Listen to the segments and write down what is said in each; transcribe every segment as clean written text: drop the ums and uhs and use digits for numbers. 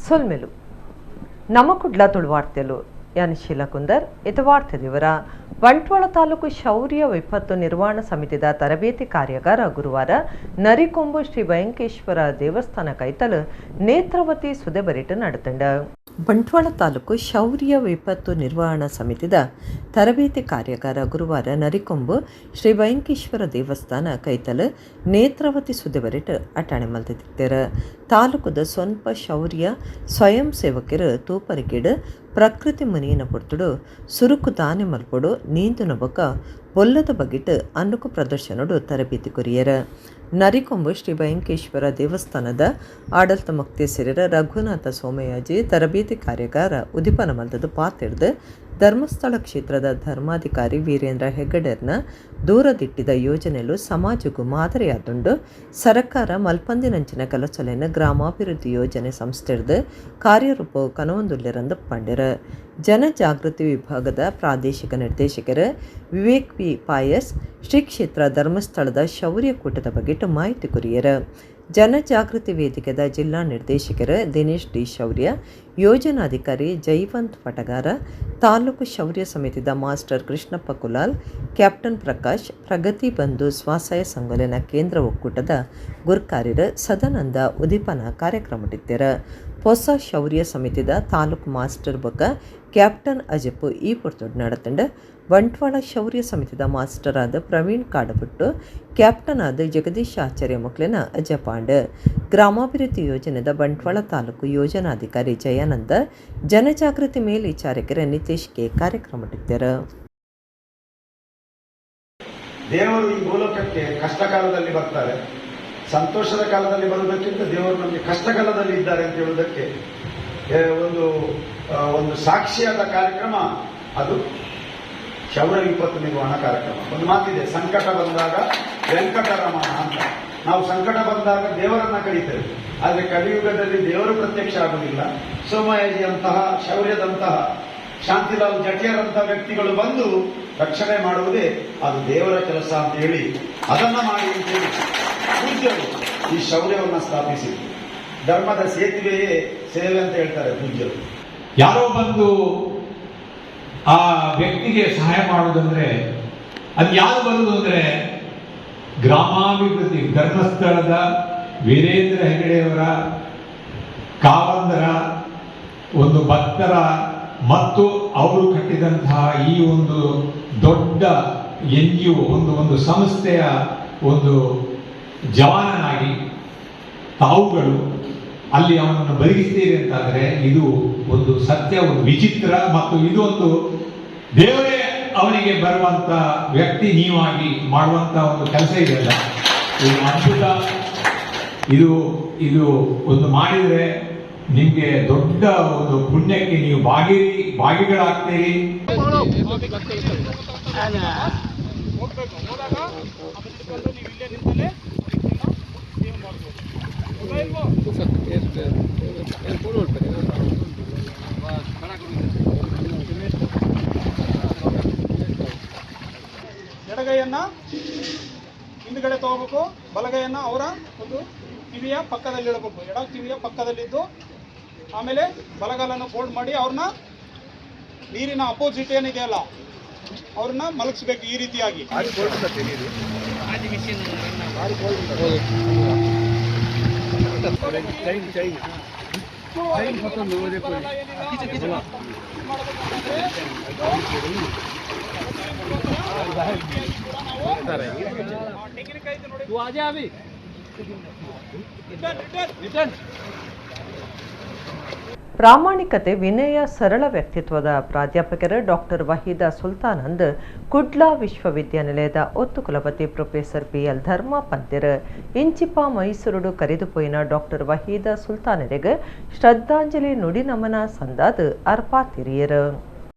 ಸೊಲ್ಮೆಲು ನಮ್ಮ ಕುಡ್ಲ ತುಳುವಾರ್ತೆಲು ಯಾನ್ ಶೀಲಕುಂದರ್ ಇತವಾರ್ತೆದಿವರ ಬಂಟ್ವಾಳ ತಾಲೂಕು ಶೌರ್ಯ ವಿಪತ್ತು ನಿರ್ವಹಣಾ ಸಮಿತಿದ ತರಬೇತಿ ಕಾರ್ಯಾಗಾರ ಗುರುವಾರ ನರಿಕೊಂಬು ಶ್ರೀ ಭಯಂಕೇಶ್ವರ ದೇವಸ್ಥಾನ ಕೈತಲು ನೇತ್ರಾವತಿ ಸುದೆಬರಿಟ್ಟು ನಡೆತಂಡ. ಬಂಟ್ವಾಳ ತಾಲೂಕು ಶೌರ್ಯ ವಿಪತ್ತು ನಿರ್ವಹಣಾ ಸಮಿತಿದ ತರಬೇತಿ ಕಾರ್ಯಾಗಾರ ಗುರುವಾರ ನರಿಕೊಂಬು ಶ್ರೀ ಭಯಂಕೇಶ್ವರ ದೇವಸ್ಥಾನ ಕೈತಲು ನೇತ್ರಾವತಿ ಸುದೆಬರಿಟ್ಟು ಅಟಾಣೆ ಮಲ್ತಿದ್ದಾರೆ. ತಾಲೂಕದ ಸ್ವಲ್ಪ ಶೌರ್ಯ ಸ್ವಯಂ ಸೇವಕರು ತೂಪರಿಕೆಡು ಪ್ರಕೃತಿ ಮುನಿಯಿನ ಪೊರ್ತುಡು ಸುರುಕು ದಾನೆ ಮಲ್ಪೊಡು ನೀಂದುನ ಬೊಕ್ಕ ಬೊಲ್ಲದ ಬಗೆಟ್ ಅನ್ನುಕು ಪ್ರದರ್ಶನಡು ತರಬೇತಿ ಕೊರಿಯರ. ನರಿಕೊಂಬು ಶ್ರೀ ಭಯಂಕೇಶ್ವರ ದೇವಸ್ಥಾನದ ಆಡಳಿತ ಮುಕ್ತೇಸರ ರಘುನಾಥ ಸೋಮಯಾಜಿ ತರಬೇತಿ ಕಾರ್ಯಾಗಾರ ಉದಿಪನ ಮಲ್ತದ ಪಾತೆಡ್ದು ಧರ್ಮಸ್ಥಳ ಕ್ಷೇತ್ರದ ಧರ್ಮಾಧಿಕಾರಿ ವೀರೇಂದ್ರ ಹೆಗ್ಗಡೆರ್ನ ದೂರದಿಟ್ಟಿದ ಯೋಜನೆಲು ಸಮಾಜಕ್ಕೂ ಮಾದರಿಯಾದುಂಡು ಸರ್ಕಾರ ಮಲ್ಪಂದಿನಂಚಿನ ಕೆಲಸಲೆನ ಗ್ರಾಮಾಭಿವೃದ್ಧಿ ಯೋಜನೆ ಸಂಸ್ಥೆಡ್ದು ಕಾರ್ಯರೂಪ ಕನವೊಂದುಲ್ಲೆರಂದು ಪಂಡಿರ. ಜನಜಾಗೃತಿ ವಿಭಾಗದ ಪ್ರಾದೇಶಿಕ ನಿರ್ದೇಶಕರು ವಿವೇಕ್ ಪಿ ಪಾಯಸ್ ಶ್ರೀ ಕ್ಷೇತ್ರ ಧರ್ಮಸ್ಥಳದ ಶೌರ್ಯ ಕೂಟದ ಬಗೆಟ್ ಮಾಹಿತಿ ಕೊರಿಯರ. ಜನಜಾಗೃತಿ ವೇದಿಕೆದ ಜಿಲ್ಲಾ ನಿರ್ದೇಶಕರು ದಿನೇಶ್ ಡಿ ಶೌರ್ಯ, ಯೋಜನಾಧಿಕಾರಿ ಜೈವಂತ್ ಪಟಗಾರ, ತಾಲೂಕು ಶೌರ್ಯ ಸಮಿತಿದ ಮಾಸ್ಟರ್ ಕೃಷ್ಣಪ್ಪ ಕುಲಾಲ್, ಕ್ಯಾಪ್ಟನ್ ಪ್ರಕಾಶ್, ಪ್ರಗತಿ ಬಂಧು ಸ್ವಸಹಾಯ ಸಂಘಲನ ಕೇಂದ್ರ ಒಕ್ಕೂಟದ ಗುರ್ಕಾರ್ಯರು ಸದಾನಂದ ಉದೀಪನ ಕಾರ್ಯಕ್ರಮಟಿದ್ದರ. ಹೊಸ ಶೌರ್ಯ ಸಮಿತಿದ ತಾಲೂಕು ಮಾಸ್ಟರ್ ಬೊಕ್ಕ ಕ್ಯಾಪ್ಟನ್ ಅಜಪ್ಪು ಈ ಪೊರ್ತೊಡ್ ನಡತಂಡ. ಬಂಟ್ವಾಳ ಶೌರ್ಯ ಸಮಿತಿದ ಮಾಸ್ಟರ್ ಆದ ಪ್ರವೀಣ್ ಕಾಡಪುಟ್ಟು, ಕ್ಯಾಪ್ಟನ್ ಆದ ಜಗದೀಶ್ ಆಚಾರ್ಯ ಮಕ್ಳಿನ ಅಜಪಾಂಡ್, ಗ್ರಾಮಾಭಿವೃದ್ಧಿ ಯೋಜನೆದ ಬಂಟ್ವಾಳ ತಾಲೂಕು ಯೋಜನಾಧಿಕಾರಿ ಜಯಾನಂದ, ಜನಜಾಗೃತಿ ಮೇಲ್ವಿಚಾರಕರ ನಿತೇಶ್ ಕೆ ಕಾರ್ಯಕ್ರಮಟಿದ್ದರು. ದೇವರು ಈ ಗೋಲೋಕಕ್ಕೆ ಕಷ್ಟ ಕಾಲದಲ್ಲಿ ಬರ್ತಾರೆ, ಸಂತೋಷದ ಕಾಲದಲ್ಲಿ ಬರುವುದಕ್ಕಿಂತ ದೇವರು ನಮಗೆ ಕಷ್ಟ ಕಾಲದಲ್ಲಿ ಇದ್ದಾರೆ ಅಂತ ಹೇಳುವುದಕ್ಕೆ ಒಂದು ಸಾಕ್ಷಿಯಾದ ಕಾರ್ಯಕ್ರಮ ಅದು ಶೌರ್ಯ ವಿಪತ್ತು ನಿರ್ವಹಣಾ ಕಾರ್ಯಕ್ರಮ. ಒಂದು ಮಾತಿದೆ, ಸಂಕಟ ಬಂದಾಗ ವೆಂಕಟರಮಣ ಅಂತ. ನಾವು ಸಂಕಟ ಬಂದಾಗ ದೇವರನ್ನ ಕರೀತೇವೆ, ಆದರೆ ಕಲಿಯುಗದಲ್ಲಿ ದೇವರು ಪ್ರತ್ಯಕ್ಷ ಆಗುವುದಿಲ್ಲ. ಸೋಮಯಾಜಿಯಂತಹ, ಶೌರ್ಯದಂತಹ, ಶಾಂತಿಲಾಲ್ ಜಟಿಯರಂತಹ ವ್ಯಕ್ತಿಗಳು ಬಂದು ರಕ್ಷಣೆ ಮಾಡುವುದೇ ಅದು ದೇವರ ಕೆಲಸ ಅಂತ ಹೇಳಿ ಅದನ್ನ ಮಾಡಿ ಅಂತೇಳಿ ಪೂಜ್ಯರು ಈ ಶೌರ್ಯವನ್ನು ಸ್ಥಾಪಿಸಿದ್ರು. ಧರ್ಮದ ಸೇತುವೆಯೇ ಸೇವೆ ಅಂತ ಹೇಳ್ತಾರೆ ಪೂಜ್ಯರು. ಯಾರೋ ಬಂದು ಆ ವ್ಯಕ್ತಿಗೆ ಸಹಾಯ ಮಾಡುವುದಂದ್ರೆ ಅದು ಯಾರು ಬರುವುದು ಅಂದ್ರೆ ಗ್ರಾಮಾಭಿವೃದ್ಧಿ ಧರ್ಮಸ್ಥಳದ ವೀರೇಂದ್ರ ಹೆಗಡೆಯವರ ಕಾವಂದರ ಒಂದು ಭಕ್ತರ ಮತ್ತು ಅವರು ಕಟ್ಟಿದಂತಹ ಈ ಒಂದು ದೊಡ್ಡ NGO ಒಂದು ಸಂಸ್ಥೆಯ ಒಂದು ಜವಾನನಾಗಿ ತಾವುಗಳು ಅಲ್ಲಿ ಅವನನ್ನು ಬದುಕಿಸ್ತೀರಿ ಅಂತಾದರೆ ಇದು ಒಂದು ಸತ್ಯ, ಒಂದು ವಿಚಿತ್ರ, ಮತ್ತು ಇದು ಒಂದು ದೇವರೇ ಅವನಿಗೆ ಬರುವಂತ ವ್ಯಕ್ತಿ ನೀವಾಗಿ ಮಾಡುವಂತ ಒಂದು ಕೆಲಸ ಇದೆಯಲ್ಲ, ಇದು ಅದ್ಭುತ. ಇದು ಒಂದು ಮಾಡಿದರೆ ನಿಮ್ಗೆ ದೊಡ್ಡ ಒಂದು ಪುಣ್ಯಕ್ಕೆ ನೀವು ಭಾಗಿಗಳಾಗ್ತೀರಿ. ಎಡಗೈಯನ್ನ ಹಿಂದ್ಗಡೆ ತಗೋಬೇಕು, ಬಲಗೈಯನ್ನ ಅವರ ಒಂದು ಕಿವಿಯ ಪಕ್ಕದಲ್ಲಿ ಇಡಬೇಕು. ಎಡ ಕಿವಿಯ ಪಕ್ಕದಲ್ಲಿದ್ದು ಆಮೇಲೆ ಬಲಗಾಲನ್ನು ಫೋಲ್ಡ್ ಮಾಡಿ ಅವ್ರನ್ನ ನೀರಿನ ಅಪೋಸಿಟ್ ಏನಿದೆಯಲ್ಲ ಅವ್ರನ್ನ ಮಲಗಿಸ್ಬೇಕು ಈ ರೀತಿಯಾಗಿ. ಪ್ರಾಮಾಣಿಕತೆ, ವಿನಯ, ಸರಳ ವ್ಯಕ್ತಿತ್ವದ ಪ್ರಾಧ್ಯಾಪಕರು ಡಾಕ್ಟರ್ ವಹೀದಾ ಸುಲ್ತಾನಂದ್ ಕುಡ್ಲಾ ವಿಶ್ವವಿದ್ಯಾನಿಲಯದ ಒತ್ತು ಕುಲಪತಿ ಪ್ರೊಫೆಸರ್ PL ಧರ್ಮ ಪಂದ್ಯರು ಇಂಚಿಪ ಮೈಸೂರುಡು ಕರೆದುಪೋಯಿನ ಡಾಕ್ಟರ್ ವಹೀದಾ ಸುಲ್ತಾನರಿಗೆ ಶ್ರದ್ಧಾಂಜಲಿ ನುಡಿ ನಮನ ಸಂದಾದ ಅರ್ಪಾತಿರಿಯರು.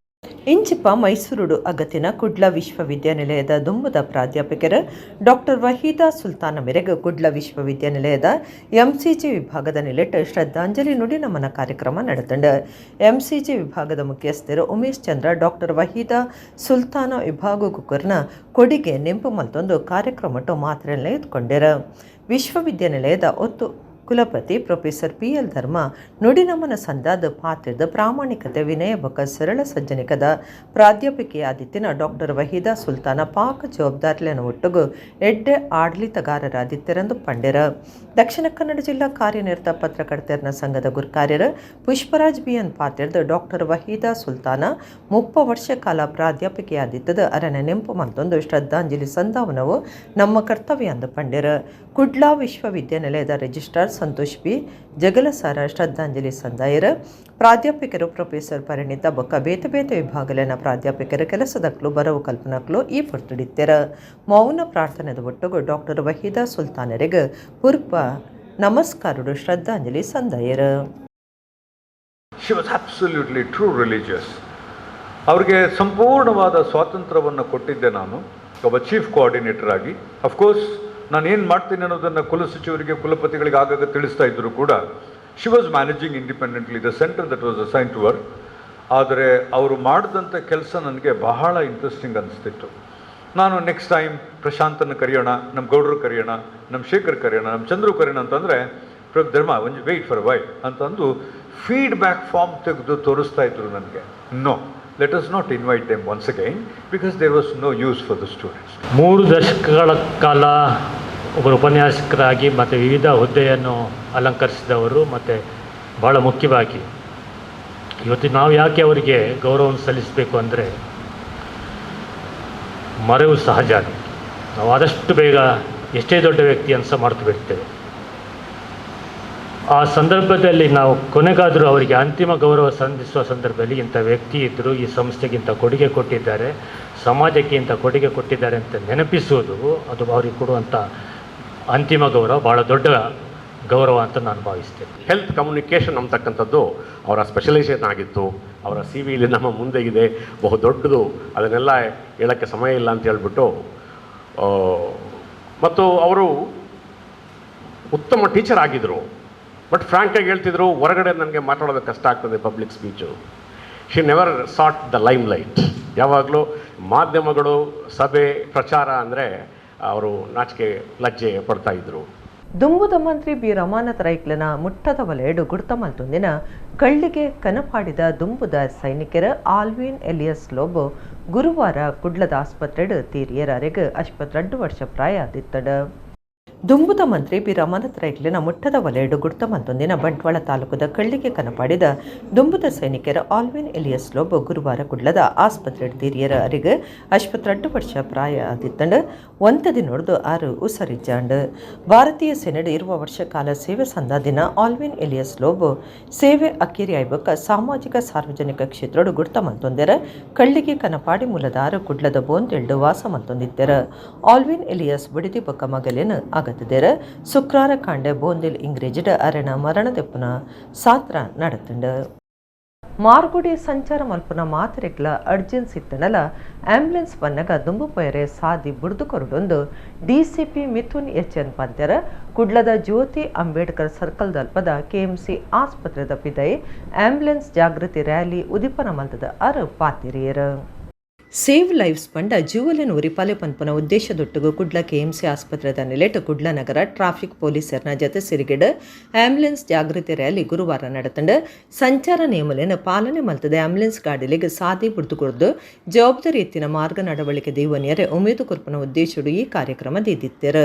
ಇಂಚಿಪ ಮೈಸೂರುಡು ಅಗತಿನ ಕುಡ್ಲ ವಿಶ್ವವಿದ್ಯಾನಿಲಯದ ದುಂಬುದ ಪ್ರಾಧ್ಯಾಪಕರು ಡಾಕ್ಟರ್ ವಹೀದಾ ಸುಲ್ತಾನ ಮೇರೆಗೆ ಕುಡ್ಲ ವಿಶ್ವವಿದ್ಯಾನಿಲಯದ MCG ವಿಭಾಗದ ನಿಲೆಟ್ ಶ್ರದ್ಧಾಂಜಲಿ ನುಡಿ ನಮನ ಕಾರ್ಯಕ್ರಮ ನಡೆದಂಡು. MCG ವಿಭಾಗದ ಮುಖ್ಯಸ್ಥರು ಉಮೇಶ್ ಚಂದ್ರ ಡಾಕ್ಟರ್ ವಹೀದಾ ಸುಲ್ತಾನ ವಿಭಾಗ ಕುಕರ್ನ ಕೊಡಿಗೆ ನೆಂಪು ಮಲ್ತೊಂದು ಕಾರ್ಯಕ್ರಮಟ್ಟು ಮಾತ್ರೆಯನ್ನ ಎತ್ಕೊಂಡರು. ವಿಶ್ವವಿದ್ಯಾನಿಲಯದ ಒತ್ತು ಕುಲಪತಿ ಪ್ರೊಫೆಸರ್ PL ಧರ್ಮ ನುಡಿನಮನ ಸಂದಾದ ಪಾತ್ರದ ಪ್ರಾಮಾಣಿಕತೆ ವಿನಯ ಬಕ ಸರಳ ಸಜ್ಜನಿಕದ ಪ್ರಾಧ್ಯಾಪಕಿಯಾದಿತ್ತಿನ ಡಾಕ್ಟರ್ ವಹೀದಾ ಸುಲ್ತಾನ ಪಾಕ ಜವಾಬ್ದಾರಿಯನ್ನು ಒಟ್ಟುಗು ಎಡ್ಡೆ ಆಡಳಿತಗಾರರಾದಿತ್ಯರೆಂದು ಪಂಡ್ಯರ. ದಕ್ಷಿಣ ಕನ್ನಡ ಜಿಲ್ಲಾ ಕಾರ್ಯನಿರತ ಪತ್ರಕರ್ತರ ಸಂಘದ ಗುರುಕಾರ್ಯರ ಪುಷ್ಪರಾಜ್ BN ಪಾತ್ರದ ಡಾಕ್ಟರ್ ವಹೀದಾ ಸುಲ್ತಾನ 30 ವರ್ಷ ಕಾಲ ಪ್ರಾಧ್ಯಾಪಕಿಯಾದಿತ್ತದ ಅರಣ್ಯ ನೆಂಪು ಮತ್ತೊಂದು ಶ್ರದ್ಧಾಂಜಲಿ ಸಂಧಾವನವು ನಮ್ಮ ಕರ್ತವ್ಯ ಎಂದು ಪಂಡ್ಯರ. ಕುಡ್ಲಾ ವಿಶ್ವವಿದ್ಯಾನಿಲಯದ ರಿಜಿಸ್ಟ್ರಾರ್ ಸಂತೋಷ್ B ಜಗಲಸಾರ ಶ್ರದ್ಧಾಂಜಲಿ ಸಂದಾಯರ. ಪ್ರಾಧ್ಯಾಪಕರು ಪ್ರೊಫೆಸರ್ ಪರಿಣಿತ ಬೊಕ್ಕ ಬೇತೆ ಬೇತೆ ವಿಭಾಗಲಿನ ಪ್ರಾಧ್ಯಾಪಕರ ಕೆಲಸದಕ್ಲು ಬರವು ಕಲ್ಪನಕ್ಲು ಈ ಪೊರ್ತುಡಿತ್ಯರ. ಮೌನ ಪ್ರಾರ್ಥನೆದ ಒಟ್ಟುಗು ಡಾಕ್ಟರ್ ವಹೀದಾ ಸುಲ್ತಾನರಿಗೆ ಪೂರ್ವ ನಮಸ್ಕಾರಡು ಶ್ರದ್ಧಾಂಜಲಿ ಸಂದಾಯರ. She was absolutely true religious. ಅವ್ರಿಗೆ ಸಂಪೂರ್ಣವಾದ ಸ್ವಾತಂತ್ರ್ಯವನ್ನು ಕೊಟ್ಟಿದ್ದೆ ನಾನು ಒಬ್ಬ ಚೀಫ್ ಕೋಆರ್ಡಿನೇಟರ್ ಆಗಿ. ಅಫ್ಕೋರ್ಸ್ ನಾನು ಏನು ಮಾಡ್ತೀನಿ ಅನ್ನೋದನ್ನು ಕುಲಸಚಿವರಿಗೆ ಕುಲಪತಿಗಳಿಗೆ ಆಗಾಗ ತಿಳಿಸ್ತಾ ಇದ್ದರು ಕೂಡ. She was managing independently the centre that was assign to her. ಆದರೆ ಅವರು ಮಾಡಿದಂಥ ಕೆಲಸ ನನಗೆ ಬಹಳ ಇಂಟ್ರೆಸ್ಟಿಂಗ್ ಅನಿಸ್ತಿತ್ತು. ನಾನು ನೆಕ್ಸ್ಟ್ ಟೈಮ್ ಪ್ರಶಾಂತನ ಕರೆಯೋಣ, ನಮ್ಮ ಗೌಡರು ಕರೆಯೋಣ, ನಮ್ಮ ಶೇಖರ್ ಕರೆಯೋಣ, ನಮ್ಮ ಚಂದ್ರು ಕರೆಯೋಣ ಅಂತಂದರೆ ಧರ್ಮ ಒಂದು ವೆಯ್ಟ್ ಫಾರ್ ವೈ ಅಂತಂದು ಫೀಡ್ಬ್ಯಾಕ್ ಫಾರ್ಮ್ ತೆಗೆದು ತೋರಿಸ್ತಾ ಇದ್ರು ನನಗೆ. No, let us not invite them once again because there was no use for the students. 3 ದಶಕಗಳ ಕಾಲ ಒಬ್ಬರು ಉಪನ್ಯಾಸಕರಾಗಿ ಮತ್ತು ವಿವಿಧ ಹುದ್ದೆಯನ್ನು ಅಲಂಕರಿಸಿದವರು. ಮತ್ತು ಭಾಳ ಮುಖ್ಯವಾಗಿ ಇವತ್ತು ನಾವು ಯಾಕೆ ಅವರಿಗೆ ಗೌರವವನ್ನು ಸಲ್ಲಿಸಬೇಕು ಅಂದರೆ ಮರೆವು ಸಹಜ. ನಾವು ಆದಷ್ಟು ಬೇಗ ಎಷ್ಟೇ ದೊಡ್ಡ ವ್ಯಕ್ತಿ ಅನ್ಸ ಮಾಡ್ತು ಬಿಡ್ತೇವೆ. ಆ ಸಂದರ್ಭದಲ್ಲಿ ನಾವು ಕೊನೆಗಾದರೂ ಅವರಿಗೆ ಅಂತಿಮ ಗೌರವ ಸಂಧಿಸುವ ಸಂದರ್ಭದಲ್ಲಿ ಇಂಥ ವ್ಯಕ್ತಿ ಇದ್ದರು, ಈ ಸಂಸ್ಥೆಗಿಂತ ಕೊಡುಗೆ ಕೊಟ್ಟಿದ್ದಾರೆ, ಸಮಾಜಕ್ಕೆ ಇಂಥ ಕೊಡುಗೆ ಕೊಟ್ಟಿದ್ದಾರೆ ಅಂತ ನೆನಪಿಸುವುದು ಅದು ಅವರಿಗೆ ಕೊಡುವಂಥ ಅಂತಿಮ ಗೌರವ, ಭಾಳ ದೊಡ್ಡ ಗೌರವ ಅಂತ ನಾನು ಭಾವಿಸ್ತೇನೆ. ಹೆಲ್ತ್ ಕಮ್ಯುನಿಕೇಷನ್ ಅಂತಕ್ಕಂಥದ್ದು ಅವರ ಸ್ಪೆಷಲೈಸೇಷನ್ ಆಗಿತ್ತು. ಅವರ CV ನಮ್ಮ ಮುಂದೆ ಇದೆ, ಬಹು ದೊಡ್ಡದು, ಅದನ್ನೆಲ್ಲ ಹೇಳೋಕ್ಕೆ ಸಮಯ ಇಲ್ಲ ಅಂತ ಹೇಳ್ಬಿಟ್ಟು. ಮತ್ತು ಅವರು ಉತ್ತಮ ಟೀಚರ್ ಆಗಿದ್ದರು. ಬಟ್ ಫ್ರ್ಯಾಂಕಾಗಿ ಹೇಳ್ತಿದ್ರು, ಹೊರಗಡೆ ನನಗೆ ಮಾತಾಡೋದಕ್ಕೆ ಕಷ್ಟ ಆಗ್ತದೆ public speech. She never sought the limelight. ಯಾವಾಗಲೂ ಮಾಧ್ಯಮಗಳು, ಸಭೆ, ಪ್ರಚಾರ ಅಂದರೆ ಅವರು ನಾಚಿಕೆ ಲಜ್ಜೆ ಪಡ್ತಾಯಿದ್ರು. ದುಂಬುದ ಮಂತ್ರಿ B ರಮಾನಾಥ ರೈಕ್ಲನ ಮುಟ್ಟದ ವಲಯಡು ಗುರ್ತ ಮಲ್ತೊಂದಿನ ಕಳ್ಳಿಗೆ ಕನಪಾಡಿದ ದುಂಬುದ ಸೈನಿಕರ ಆಲ್ವಿನ್ ಎಲಿಯಸ್ ಲೋಬೋ ಗುರುವಾರ ಕುಡ್ಲದ ಆಸ್ಪತ್ರೆಡು ತೀರಿಯರಿಗೆ 82 ವರ್ಷ ಪ್ರಾಯ ಆದಿತ್ತಡ. ದುಂಬುದ ಮಂತ್ರಿ B ರಮಾನಾಥ ರೈಕ್ಲಿನ ಮುಟ್ಟದ ವಲಯಡು ಗುರ್ತ ಮತ್ತೊಂದಿನ ಬಂಟ್ವಾಳ ತಾಲೂಕದ ಕಳ್ಳಿಗೆ ಕನಪಾಡಿದ ದುಂಬುದ ಸೈನಿಕರ ಆಲ್ವಿನ್ ಎಲಿಯಸ್ ಲೋಬೋ ಗುರುವಾರ ಕುಡ್ಲದ ಆಸ್ಪತ್ರೆ ತೀರಿಯರಿಗೆ 82 ವರ್ಷ ಪ್ರಾಯ ಆದಿತ್ತಂಡು. ಒಂತದಿ ನೋಡ್ದು 6 ಉಸರಿಜ್ಜಾಂಡು. ಭಾರತೀಯ ಸೇನೆಡು 20 ವರ್ಷ ಕಾಲ ಸೇವೆ ಸಂದಾದಿನ ಆಲ್ವಿನ್ ಎಲಿಯಸ್ ಲೋಬೋ ಸೇವೆ ಅಕ್ಕೇರಿ ಐಬಕ್ಕ ಸಾಮಾಜಿಕ ಸಾರ್ವಜನಿಕ ಕ್ಷೇತ್ರಡು ಗುರ್ತ ಮತ್ತೊಂದರ ಕಳ್ಳಿಗೆ ಕನಪಾಡಿ ಮೂಲದ 6 ಕುಡ್ಲದ ಬೋಂದೆಲ್ಡು ವಾಸ ಮತ್ತೊಂದಿತ್ತರ. ಆಲ್ವಿನ್ ಎಲಿಯಸ್ ಬುಡಿದಿ ಬೊಕ್ಕ ಮಗಲೇನು ಆಗತ್ತಿದ್ದೇರ ಶುಕ್ರವಾರ ಕಾಂಡೆ ಬೋಂದಿಲ್ ಇಂಗ್ರೇಜಿಡ ಅರಣ ಮರಣದೆಪ್ಪುನ ಸಾತ್ರ ನಡತಂಡು. ಮಾರ್ಗುಡಿ ಸಂಚಾರ ಮಲ್ಪುನ ಮಾತರೆಗ್ಲ ಅರ್ಜೆನ್ಸಿ ಇತ್ತನಲ ಆಂಬ್ಯುಲೆನ್ಸ್ ಬನ್ನಗ ದುಂಬು ಪೊಯರೆ ಸಾದಿ ಬುಡ್ದು ಕೊರಡೊಂದು DCP ಮಿಥುನ್ HN ಪಂತ್ಯರ ಕುಡ್ಲದ ಜ್ಯೋತಿ ಅಂಬೇಡ್ಕರ್ ಸರ್ಕಲ್ ದಲ್ಪದ KMC ಆಸ್ಪತ್ರೆದ ಪಿದೈ ಆಂಬ್ಯುಲೆನ್ಸ್ ಜಾಗೃತಿ ರ್ಯಾಲಿ ಉದಿಪನ ಮಲ್ತದ 6 ಪಾತಿರಿಯರ. ಸೇವ್ ಲೈವ್ಸ್ ಪಂಡ ಜೀವಲನ್ನು ಉರಿಪಾಲೆ ಪನ್ಪನ ಉದ್ದೇಶದೊಟ್ಟಿಗೂ ಕುಡ್ಲ KMC ಆಸ್ಪತ್ರೆದ ನೆಲೆಟ್ ಕುಡ್ಲ ನಗರ ಟ್ರಾಫಿಕ್ ಪೊಲೀಸರ್ನ ಜತೆ ಸಿರಿಗಿಡ ಆಂಬ್ಯುಲೆನ್ಸ್ ಜಾಗೃತಿ ರ್ಯಾಲಿ ಗುರುವಾರ ನಡೆತಂಡ ಸಂಚಾರ ನಿಯಮಲೇನ ಪಾಲನೆ ಮಲ್ತದೆ ಆಂಬ್ಯುಲೆನ್ಸ್ ಗಾಡಿಲಿಗೆ ಸಾದಿ ಬುಡ್ದು ಕೊಡ್ದು ಜವಾಬ್ದಾರಿ ಎತ್ತಿನ ಮಾರ್ಗ ನಡವಳಿಕೆ ದೀವನಿಯರೆ ಉಮೇದು ಕೊರ್ಪನ ಉದ್ದೇಶಡು ಈ ಕಾರ್ಯಕ್ರಮ ದೀದಿತ್ತರ.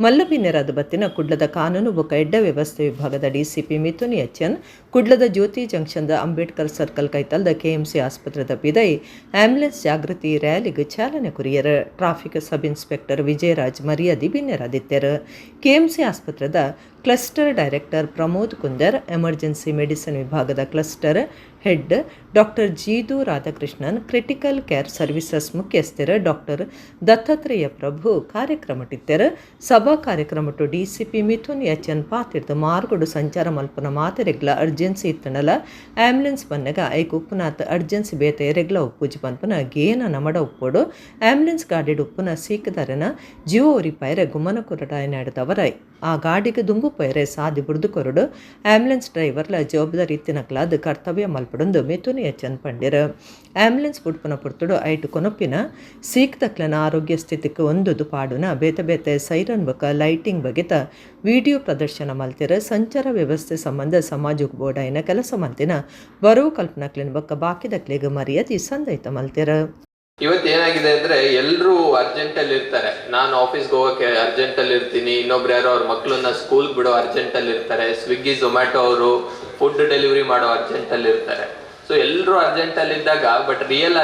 ಮಲ್ಲಬಿನ್ನೆರಾದ ಬತ್ತಿನ ಕುಡ್ಲದ ಕಾನೂನು ಬೊಕ್ಕ ಎಡ್ಡ ವ್ಯವಸ್ಥೆ ವಿಭಾಗದ DCP ಮಿಥುನ್ HN ಕುಡ್ಲದ ಜ್ಯೋತಿ ಜಂಕ್ಷನ್ದ ಅಂಬೇಡ್ಕರ್ ಸರ್ಕಲ್ ಕೈತಲ್ದ KMC ಆಸ್ಪತ್ರೆದ ಪಿದೈ ಆಂಬ್ಯುಲೆನ್ಸ್ ಜಾಗೃತಿ ರ್ಯಾಲಿಗೆ ಚಾಲನೆ ಕುರಿಯರ. ಟ್ರಾಫಿಕ್ ಸಬ್ ಇನ್ಸ್ಪೆಕ್ಟರ್ ವಿಜಯರಾಜ್ ಮರ್ಯಾದಿ ಬಿನ್ನೆರಾದಿತ್ಯರ. KMC ಆಸ್ಪತ್ರೆದ cluster director Pramod Kundar, emergency medicine ವಿಭಾಗದ cluster head doctor Jeedu Radhakrishnan, critical care services ಮುಖ್ಯಸ್ಥರು ಡಾಕ್ಟರ್ ದತ್ತಾತ್ರೇಯ ಪ್ರಭು ಕಾರ್ಯಕ್ರಮಟಿತ್ತರ. ಸಭಾ ಕಾರ್ಯಕ್ರಮಟ್ಟು DCP ಮಿಥುನ್ HN ಪಾತಿರ್ದು ಮಾರ್ಗುಡು ಸಂಚಾರ ಮಲ್ಪನ ಮಾತೆರೆಗ್ಲ ಅರ್ಜೆನ್ಸಿ ಇತ್ತನಲ ಆಂಬ್ಯುಲೆನ್ಸ್ ಬನ್ನಗ ಐಕ್ ಉಪ್ಪುನಾತ್ ಅರ್ಜೆನ್ಸಿ ಬೇತೆ ರೆಗ್ಲ ಉಪ್ಪುಜಿ ಪನ್ಪನ ಗೇನ ನಮಡ ಉಪ್ಪೋಡು ಆಂಬ್ಯುಲೆನ್ಸ್ ಗಾಡಿಡು ಉಪ್ಪುನ ಸೀಕದರನ ಜೀವ ಉರಿಪಾಯರ ಗುಮ್ಮನ ಕುರಟಾಯ ನಡೆದವರ ಆ ಗಾಡಿಗೆ ದುಂಬು ಪೈರೆ ಸಾದಿ ಬುಡ್ದು ಕೊರಡು ಆಂಬ್ಯುಲೆನ್ಸ್ ಡ್ರೈವರ್ಲ ಜವಾಬ್ದಾರಿ ಇತ್ತಿನಕ್ಲಾದ ಕರ್ತವ್ಯ ಮಲ್ಪಡೊಂದು ಮೆತುನಿ ಎಚ್ಚನ್ ಪಂಡಿರು. ಆಂಬ್ಯುಲೆನ್ಸ್ ಪುಡ್ಪುನ ಪುರ್ತುಡು ಐಟು ಕೊನೊಪ್ಪಿನ ಸೀಕ್ತಕ್ಲನ ಆರೋಗ್ಯ ಸ್ಥಿತಿಗೆ ಒಂದುದು ಪಾಡುನ ಬೇತೆ ಬೇತೆ ಸೈರನ್ ಬಕ ಲೈಟಿಂಗ್ ಬಗೆತ ವಿಡಿಯೋ ಪ್ರದರ್ಶನ ಮಲ್ತಿರ ಸಂಚಾರ ವ್ಯವಸ್ಥೆ ಸಂಬಂಧ ಸಮಾಜ ಬೋರ್ಡಾಯಿನ ಕೆಲಸ ಮಲ್ತಿನ ಬರವು ಕಲ್ಪನಕ್ಲಿನ ಬಕ್ಕ ಬಾಕಿದಕ್ಲಿಗೆ ಮರ್ಯಾದೆ ಸಂದೈತ ಮಲ್ತಿರ. ಇವತ್ತೇನಾಗಿದೆ ಅಂದ್ರೆ ಎಲ್ಲರೂ ಅರ್ಜೆಂಟ್ ಅಲ್ಲಿ ಇರ್ತಾರೆ. ನಾನು ಆಫೀಸ್ಗೆ ಹೋಗಕ್ಕೆ ಅರ್ಜೆಂಟ್ ಅಲ್ಲಿ ಇರ್ತೀನಿ, ಇನ್ನೊಬ್ರು ಯಾರೋ ಅವ್ರ ಮಕ್ಕಳನ್ನ ಸ್ಕೂಲ್ ಬಿಡೋ ಅರ್ಜೆಂಟ್ ಅಲ್ಲಿ ಇರ್ತಾರೆ, ಸ್ವಿಗ್ಗಿ ಝೊಮ್ಯಾಟೊ ಅವರು ಫುಡ್ ಡೆಲಿವರಿ ಮಾಡೋ ಅರ್ಜೆಂಟ್ ಅಲ್ಲಿ ಇರ್ತಾರೆ. ಸೊ ಎಲ್ಲರೂ ಅರ್ಜೆಂಟ್ ಅಲ್ಲಿ ಇದ್ದಾಗ ಬಟ್ ರಿಯಲ್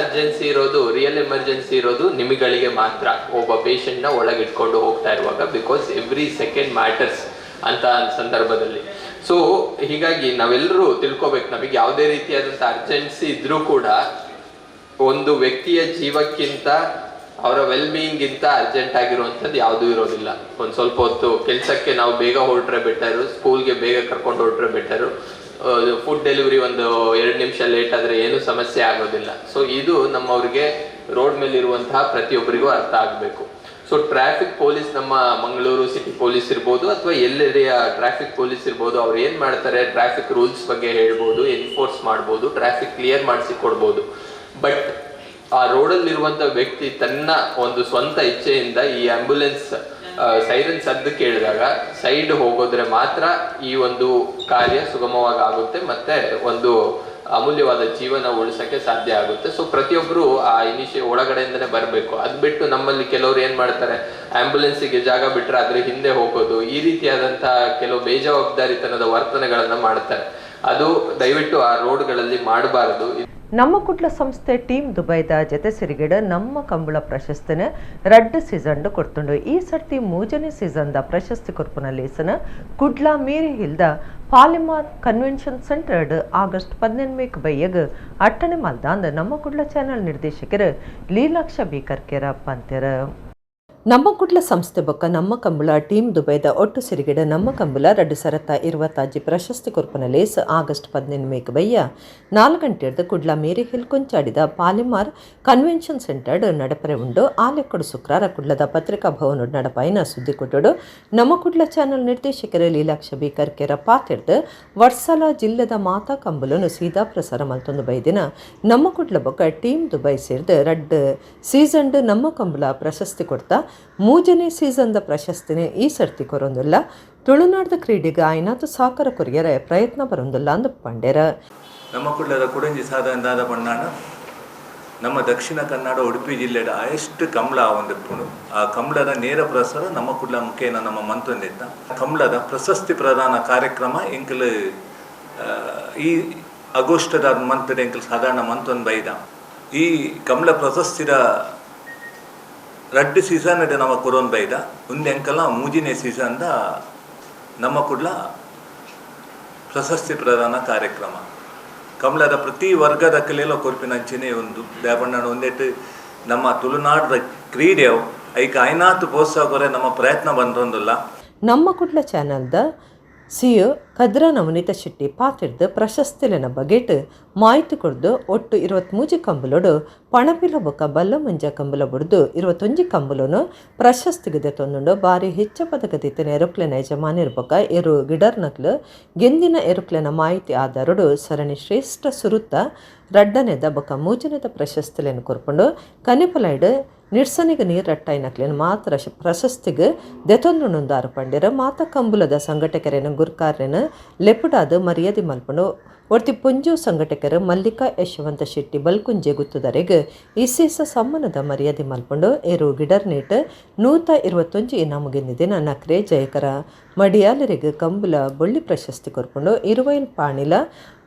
ಎಮರ್ಜೆನ್ಸಿ ಇರೋದು ನಿಮಗಳಿಗೆ ಮಾತ್ರ, ಒಬ್ಬ ಪೇಷಂಟ್ ನ ಒಳಗೆ ಇಟ್ಕೊಂಡು ಹೋಗ್ತಾ ಇರುವಾಗ, ಬಿಕಾಸ್ ಎವ್ರಿ ಸೆಕೆಂಡ್ ಮ್ಯಾಟರ್ಸ್ ಅಂತ ಸಂದರ್ಭದಲ್ಲಿ. ಸೊ ಹೀಗಾಗಿ ನಾವೆಲ್ಲರೂ ತಿಳ್ಕೊಬೇಕು, ನಮಗೆ ಯಾವುದೇ ರೀತಿಯಾದಂಥ ಅರ್ಜೆನ್ಸಿ ಇದ್ರೂ ಕೂಡ ಒಂದು ವ್ಯಕ್ತಿಯ ಜೀವಕ್ಕಿಂತ ಅವರ ವೆಲ್ ಬೀಯಿಂಗಿಂತ ಅರ್ಜೆಂಟ್ ಆಗಿರುವಂಥದ್ದು ಯಾವುದೂ ಇರೋದಿಲ್ಲ. ಒಂದು ಸ್ವಲ್ಪ ಹೊತ್ತು ಕೆಲಸಕ್ಕೆ ನಾವು ಬೇಗ ಹೊರಟ್ರೆ ಬೆಟರು, ಸ್ಕೂಲ್ಗೆ ಬೇಗ ಕರ್ಕೊಂಡು ಹೊರಟ್ರೆ ಬೆಟರು, ಫುಡ್ ಡೆಲಿವರಿ ಒಂದು 2 ನಿಮಿಷ ಲೇಟ್ ಆದರೆ ಏನೂ ಸಮಸ್ಯೆ ಆಗೋದಿಲ್ಲ. ಸೊ ಇದು ನಮ್ಮವ್ರಿಗೆ ರೋಡ್ ಮೇಲೆ ಇರುವಂತಹ ಪ್ರತಿಯೊಬ್ಬರಿಗೂ ಅರ್ಥ ಆಗಬೇಕು. ಸೊ ಟ್ರಾಫಿಕ್ ಪೊಲೀಸ್, ನಮ್ಮ ಮಂಗಳೂರು ಸಿಟಿ ಪೊಲೀಸ್ ಇರ್ಬೋದು ಅಥವಾ ಎಲ್ಲೆಡೆಯ ಟ್ರಾಫಿಕ್ ಪೊಲೀಸ್ ಇರ್ಬೋದು, ಅವ್ರು ಏನು ಮಾಡ್ತಾರೆ, ಟ್ರಾಫಿಕ್ ರೂಲ್ಸ್ ಬಗ್ಗೆ ಹೇಳ್ಬೋದು, ಎನ್ಫೋರ್ಸ್ ಮಾಡ್ಬೋದು, ಟ್ರಾಫಿಕ್ ಕ್ಲಿಯರ್ ಮಾಡಿಸಿ ಕೊಡ್ಬೋದು. ಬಟ್ ಆ ರೋಡಲ್ಲಿರುವಂಥ ವ್ಯಕ್ತಿ ತನ್ನ ಒಂದು ಸ್ವಂತ ಇಚ್ಛೆಯಿಂದ ಈ ಆಂಬ್ಯುಲೆನ್ಸ್ ಸೈರನ್ ಸದ್ದು ಕೇಳಿದಾಗ ಸೈಡ್ ಹೋಗೋದ್ರೆ ಮಾತ್ರ ಈ ಒಂದು ಕಾರ್ಯ ಸುಗಮವಾಗಿ ಆಗುತ್ತೆ, ಮತ್ತೆ ಒಂದು ಅಮೂಲ್ಯವಾದ ಜೀವನ ಉಳಿಸಕ್ಕೆ ಸಾಧ್ಯ ಆಗುತ್ತೆ. ಸೊ ಪ್ರತಿಯೊಬ್ಬರು ಆ ಒಳಗಡೆಯಿಂದನೇ ಬರಬೇಕು. ಅದು ಬಿಟ್ಟು ನಮ್ಮಲ್ಲಿ ಕೆಲವರು ಏನು ಮಾಡ್ತಾರೆ, ಆಂಬ್ಯುಲೆನ್ಸಿಗೆ ಜಾಗ ಬಿಟ್ಟರೆ ಅದ್ರ ಹಿಂದೆ ಹೋಗೋದು, ಈ ರೀತಿಯಾದಂತಹ ಕೆಲವು ಬೇಜವಾಬ್ದಾರಿತನದ ವರ್ತನೆಗಳನ್ನ ಮಾಡ್ತಾರೆ. ಅದು ದಯವಿಟ್ಟು ಆ ರೋಡ್ಗಳಲ್ಲಿ ಮಾಡಬಾರದು. ನಮ್ಮ ಕುಡ್ಲ ಸಂಸ್ಥೆ ಟೀಮ್ ದುಬೈದ ಜತೆ ಸಿರಿಗಿಡ ನಮ್ಮ ಕಂಬಳ ಪ್ರಶಸ್ತಿನ 2 ಸೀಸನ್ ಕೊಡ್ತುಂಡು. ಈ ಸರ್ತಿ 3ನೇ ಸೀಸನ್ದ ಪ್ರಶಸ್ತಿ ಕೊರ್ಪುನಲ್ಲಿಸನ ಕುಡ್ಲ ಮೀರಿ ಹಿಲ್ದ ಪಾಲಿಮಾರ್ ಕನ್ವೆನ್ಷನ್ ಸೆಂಟರ್ಡ್ ಆಗಸ್ಟ್ 18 ಬೈಯಗ್ 8ನೇ ಮಲ್ದಾಂದ ನಮ್ಮ ಕುಡ್ಲ ಚಾನೆಲ್ ನಿರ್ದೇಶಕರು ಲೀಲಾಕ್ಷ ಬೀಕರ್ಕೆರ ಪಂತೆರ. ನಮ್ಮ ಕುಡ್ಲ ಸಂಸ್ಥೆ ಬೊಕ್ಕ ನಮ್ಮ ಕಂಬಳ ಟೀಮ್ ದುಬೈದ ಒಟ್ಟು ಸಿರಿಗಿಡ ನಮ್ಮ ಕಂಬಳ 2025 ಪ್ರಶಸ್ತಿ ಕೊರ್ಪನಲೇಸ್ ಆಗಸ್ಟ್ 18 ಬಯ್ಯ 4 ಗಂಟೆರ್ದು ಕುಡ್ಲ ಮೇರಿ ಹಿಲ್ ಕೊಂಚಾಡಿದ ಪಾಲಿಮಾರ್ ಕನ್ವೆನ್ಷನ್ ಸೆಂಟರ್ಡ್ ನಡಪರೆ ಉಂಡು. ಆಲೆಕ್ಕಡು ಶುಕ್ರಾರ ಕುಡ್ಲದ ಪತ್ರಿಕಾ ಭವನ ನಡಪಾಯಿನ ಸುದ್ದಿ ಕೊಟ್ಟಡು ನಮ್ಮ ಕುಡ್ಲ ಚಾನೆಲ್ ನಿರ್ದೇಶಕರು ಲೀಲಾಕ್ಷ ಬೀಕರ್ಕೆರ ಪಾತೆರ್ದು ವರ್ಷಲ ಜಿಲ್ಲೆದ ಮಾತಾ ಕಂಬಲನು ಸೀದಾ ಪ್ರಸಾರ ಮಲ್ತೊಂದು ಬೈದಿನ ನಮ್ಮ ಕುಡ್ಲ ಬೊಕ್ಕ ಟೀಮ್ ದುಬೈ ಸೇರ್ದು 2 ಸೀಸನ್ಡ್ ನಮ್ಮ ಕಂಬಳ ಪ್ರಶಸ್ತಿ ಕೊಡ್ತಾ 3ನೇ ಸೀಸನ್ದ ಪ್ರಶಸ್ತಿನೇ ಈ ಸರ್ತಿ ಕೊರೊಂದಿಲ್ಲ. ತುಳುನಾಡದ ಕ್ರೀಡೆಗೆ ಆಯ್ನಾತು ಸಾಕರ ಕೊರಿಯರೆ ಪ್ರಯತ್ನ ಬರೊಂದಿಲ್ಲ ಅಂದು ಪಂಡೆರ. ನಮ್ಮ ಕುಳ್ಳದ ಕುಡಂಜಿ ಸಾಧನದಾದ ಬಣ್ಣಾಣ ನಮ್ಮ ದಕ್ಷಿಣ ಕನ್ನಡ ಉಡುಪಿ ಜಿಲ್ಲೆಯ ಎಷ್ಟು ಕಂಬಳ ಒಂದಿಪ್ಪುಂಡು. ಆ ಕಂಬಳದ ನೇರ ಪ್ರಸಾರ ನಮ್ಮ ಕುಡ್ಲ ಮುಖೇನ ನಮ್ಮ ಮಂತೊಂದಿತ್ತ. ಕಂಬಳದ ಪ್ರಶಸ್ತಿ ಪ್ರದಾನ ಕಾರ್ಯಕ್ರಮ ಎಂಕಲ್ ಈ ಆಗಸ್ಟದ ಮಂತ್ ಎಂಕಲ್ ಸಾಧಾರಣ ಮಂತೊಂದು ಬೈದ. ಈ ಕಂಬಳ ಪ್ರಶಸ್ತಿದ 2 ಸೀಸನ್ ನಮ್ಮ ಕೊರೋನ್ ಬೈದ ಒಂದು ಎಂಕಲ 3ನೇ ಸೀಸನ್ದ ನಮ್ಮ ಕುಡ್ಲ ಪ್ರಶಸ್ತಿ ಪ್ರದಾನ ಕಾರ್ಯಕ್ರಮ. ಕಮಲದ ಪ್ರತಿ ವರ್ಗದ ಕಲೆಯಲ್ಲ ಕೊರ್ಪಿನಂಚಿನೇ ಒಂದು ದ್ಯಾಬಣ್ಣ ಒಂದೆಟ್ಟು ನಮ್ಮ ತುಳುನಾಡದ ಕ್ರೀಡೆ ಐಕ ಐನಾತು ಪ್ರೋತ್ಸಾಹ ಕೊರೆ ನಮ್ಮ ಪ್ರಯತ್ನ ಬಂದೊಂದಿಲ್ಲ. ನಮ್ಮ ಕುಡ್ಲ ಚಾನಲ್ದ ಸಿಒ ಕದ್ರಾ ನವನೀತ ಶೆಟ್ಟಿ ಪಾತಿರ್ದು ಪ್ರಶಸ್ತಿಲಿನ ಬಗೆಟ್ ಮಾಹಿತಿ ಕೊಡ್ದು ಒಟ್ಟು 23 ಕಂಬಲೋಡು ಪಣಪಿಲ ಬೊಕ್ಕ ಬಲ್ಲ ಮುಂಜ ಕಂಬಲ ಬುಡ್ದು 21 ಕಂಬಲನು ಪ್ರಶಸ್ತಿಗೆ ತೊಂದುಂಡು. ಬಾರಿ ಹೆಚ್ಚ ಪದಕದಿತ್ತಿನ ಏರೋಪ್ಲೇನ್ ಯಜಮಾನಿರ್ ಬೊಕ್ಕ ಏರು ಗಿಡರ್ನಕ್ಲು ಗೆಂದಿನ ಏರೋಪ್ಲೇನ ಮಾಹಿತಿ ಆಧಾರಡು ಸರಣಿ ಶ್ರೇಷ್ಠ ಸುರುತ್ತ 2ನೇದ ಬೊಕ್ಕ 3ನೇದ ಪ್ರಶಸ್ತಿಲೇನು ಕೊರ್ಕೊಂಡು ಕನಿಪಲೈಡ್ ನಿಡ್ಸನಿಗೆ ನೀರು ರಟ್ಟಾಯಿನಕ್ಲೇನು ಮಾತ್ರ ಪ್ರಶಸ್ತಿಗೆ ದೆತೊಂದುಂದಾರು ಪಂಡಿರ ಮಾತ ಕಂಬುಲದ ಸಂಘಟಕರೇನು ಗುರ್ಕಾರ್ರೇನು ಲೆಪುಡಾದು ಮರ್ಯಾದೆ ಮಲ್ಪಂಡು ಒರ್ತಿ ಪುಂಜು ಸಂಘಟಕರು ಮಲ್ಲಿಕಾ ಯಶವಂತ ಶೆಟ್ಟಿ ಬಲ್ಕುಂಜೆ ಗುತ್ತುದರೆಗೆ ಇಸೇಸ ಸಮ್ಮನದ ಮರ್ಯಾದೆ ಮಲ್ಪಂಡು ಏರು ಗಿಡರ್ ನೀಟ್ 121 ಇನಾಮುಗೆಂದಿದೆ ನಕ್ರೆ ಜಯಕರ ಮಡಿಯಾಲರಿಗೆ ಕಂಬುಲ ಬೊಳ್ಳಿ ಪ್ರಶಸ್ತಿ ಕೊರ್ಕೊಂಡು 20 ಪಾಣಿಲ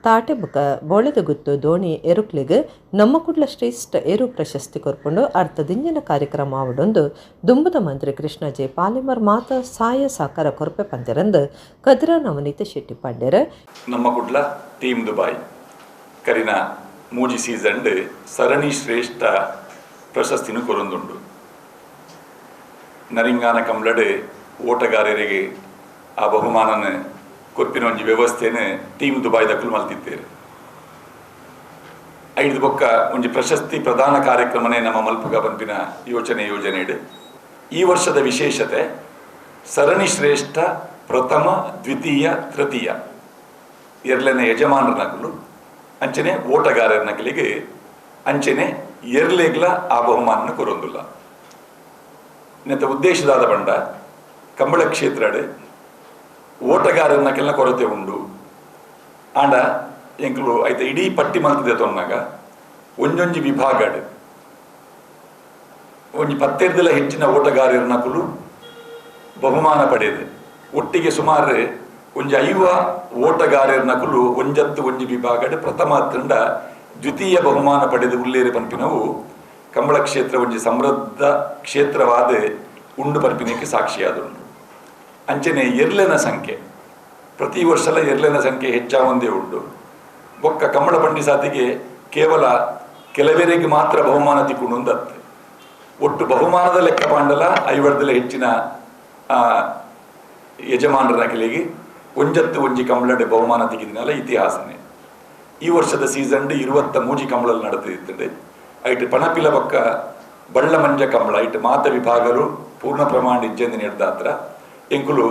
ತಾಟೆ ಬುಕ ಬೋಳೆದ ಗುತ್ತು ದೋಣಿ ಎರುಕ್ಲಿಗೆ ನಮ್ಮ ಕುಡ್ಲ ಶ್ರೇಷ್ಠ ಏರು ಪ್ರಶಸ್ತಿ ಕೊರ್ಕೊಂಡು ಅರ್ಥದಿಂಜಿನ ಕಾರ್ಯಕ್ರಮ ಆವಡೊಂದು ದುಂಬದ ಮಂತ್ರಿ ಕೃಷ್ಣ ಜೆ ಪಾಲಿಮರ್ ಮಾತ ಸಾಯ ಸಾಕಾರ ಕೊರಪೆ ಪಂತೆರಂದು ಕದ್ರಾ ನವನೀತ ಶೆಟ್ಟಿ ಪಂಡೆರ. ನಮ್ಮ ಕುಡ್ಲ ಟೀಮ್ ದುಬಾಯ್ ಕರಿನ 3 ಸೀಸನ್ ಸರಣಿ ಶ್ರೇಷ್ಠ ಪ್ರಶಸ್ತಿನೂ ಕೊರೊಂದುಂಡು. ನರಿಂಗಾನ ಕಂಬ್ಲಡ್ ಓಟಗಾರರಿಗೆ ಆ ಬಹುಮಾನನ ಕೊರ್ಪಿನ ಒಂಜಿ ವ್ಯವಸ್ಥೆನ ಟೀಮ್ ದುಬಾಯ್ ದಕ್ಕಲು ಮಲ್ತಿದ್ದೇವೆ. ಐದು ಬೊಕ್ಕ ಒಂಜಿ ಪ್ರಶಸ್ತಿ ಪ್ರದಾನ ಕಾರ್ಯಕ್ರಮನೇ ನಮ್ಮ ಮಲ್ಪುಗ ಪಂಪಿನ ಯೋಜನೆ. ಈ ವರ್ಷದ ವಿಶೇಷತೆ ಸರಣಿ ಶ್ರೇಷ್ಠ ಪ್ರಥಮ ದ್ವಿತೀಯ ತೃತೀಯ ಎರಲನ ಯಜಮಾನರನಕಲು ಅಂಚನೆ ಓಟಗಾರರನಕಲಿಗೆ ಅಂಚನೆ ಎರಲೆಗ್ಲ ಆ ಬಹುಮಾನ ಕೊರೊಂದುಲ್ಲ ನೆತ್ತ ಉದ್ದೇಶದಾದ ಬಂಡ ಕಂಬಳ ಕ್ಷೇತ್ರಡ್ ಓಟಗಾರರನಕ್ಕೆಲ್ಲ ಕೊರತೆ ಉಂಡು ಆಂಡ ಎಂಕಲು ಐತ ಇಡೀ ಪಟ್ಟಿ ಮಲ್ತದೆ ತೊನ್ನಾಗ ಒಂಜೊಂಜಿ ವಿಭಾಗಡ್ ಒಂಜಿ 12 ಹೆಚ್ಚಿನ ಓಟಗಾರರನಕಲು ಬಹುಮಾನ ಪಡೆದೆ ಒಟ್ಟಿಗೆ ಸುಮಾರು ಒಂಜಿ 5 ಓಟಗಾರರನಕಲು ಒಂಜಿ ವಿಭಾಗಡ್ ಪ್ರಥಮ ತಂಡ ದ್ವಿತೀಯ ಬಹುಮಾನ ಪಡೆದು ಉಲ್ಲೇರೆ ಪಂಪಿನವು ಕಂಬಳ ಕ್ಷೇತ್ರ ಒಂಜಿ ಸಮೃದ್ಧ ಕ್ಷೇತ್ರವಾದ ಉಂಡು ಪಂಪಿನಕ್ಕೆ ಸಾಕ್ಷಿಯಾದುಂಡು ಅಂಚನೆ ಎರಲೆನ ಸಂಖ್ಯೆ ಪ್ರತಿ ವರ್ಷಲ ಎರಲೆನ ಸಂಖ್ಯೆ ಹೆಚ್ಚಾವಂದೇ ಉಂಡು ಬೊಕ್ಕ ಕಂಬಳ ಪಂಡಿ ಸಾತಿಗೆ ಕೇವಲ ಕೆಲವರಿಗೆ ಮಾತ್ರ ಬಹುಮಾನ ತಿಕ್ಕೊಂಡು ಒಂದತ್ತೆ ಒಟ್ಟು ಬಹುಮಾನದ ಲೆಕ್ಕ ಪಾಂಡಲ 50 ಹೆಚ್ಚಿನ ಯಜಮಾನರ ನಕಲಿಗೆ ಒಂಜಿ ಕಂಬಳಡೆ ಬಹುಮಾನ ತೆಗೆದಿನಲ್ಲ ಇತಿಹಾಸನೇ ಈ ವರ್ಷದ ಸೀಸನ್ 23 ಕಂಬಳಲ್ಲಿ ನಡೆದಿರ್ತದೆ ಐಟ್ ಪಣಪಿಲ ಪಕ್ಕ ಬಳ್ಳ ಮಂಜ ಕಂಬಳ ಐಟ್ ಮಾತ ವಿಭಾಗರು ಪೂರ್ಣ ಪ್ರಮಾಣ ಇಜ್ಜೆಂದು ನಿರ್ದಾತ್ರ ಎಂಕುಲು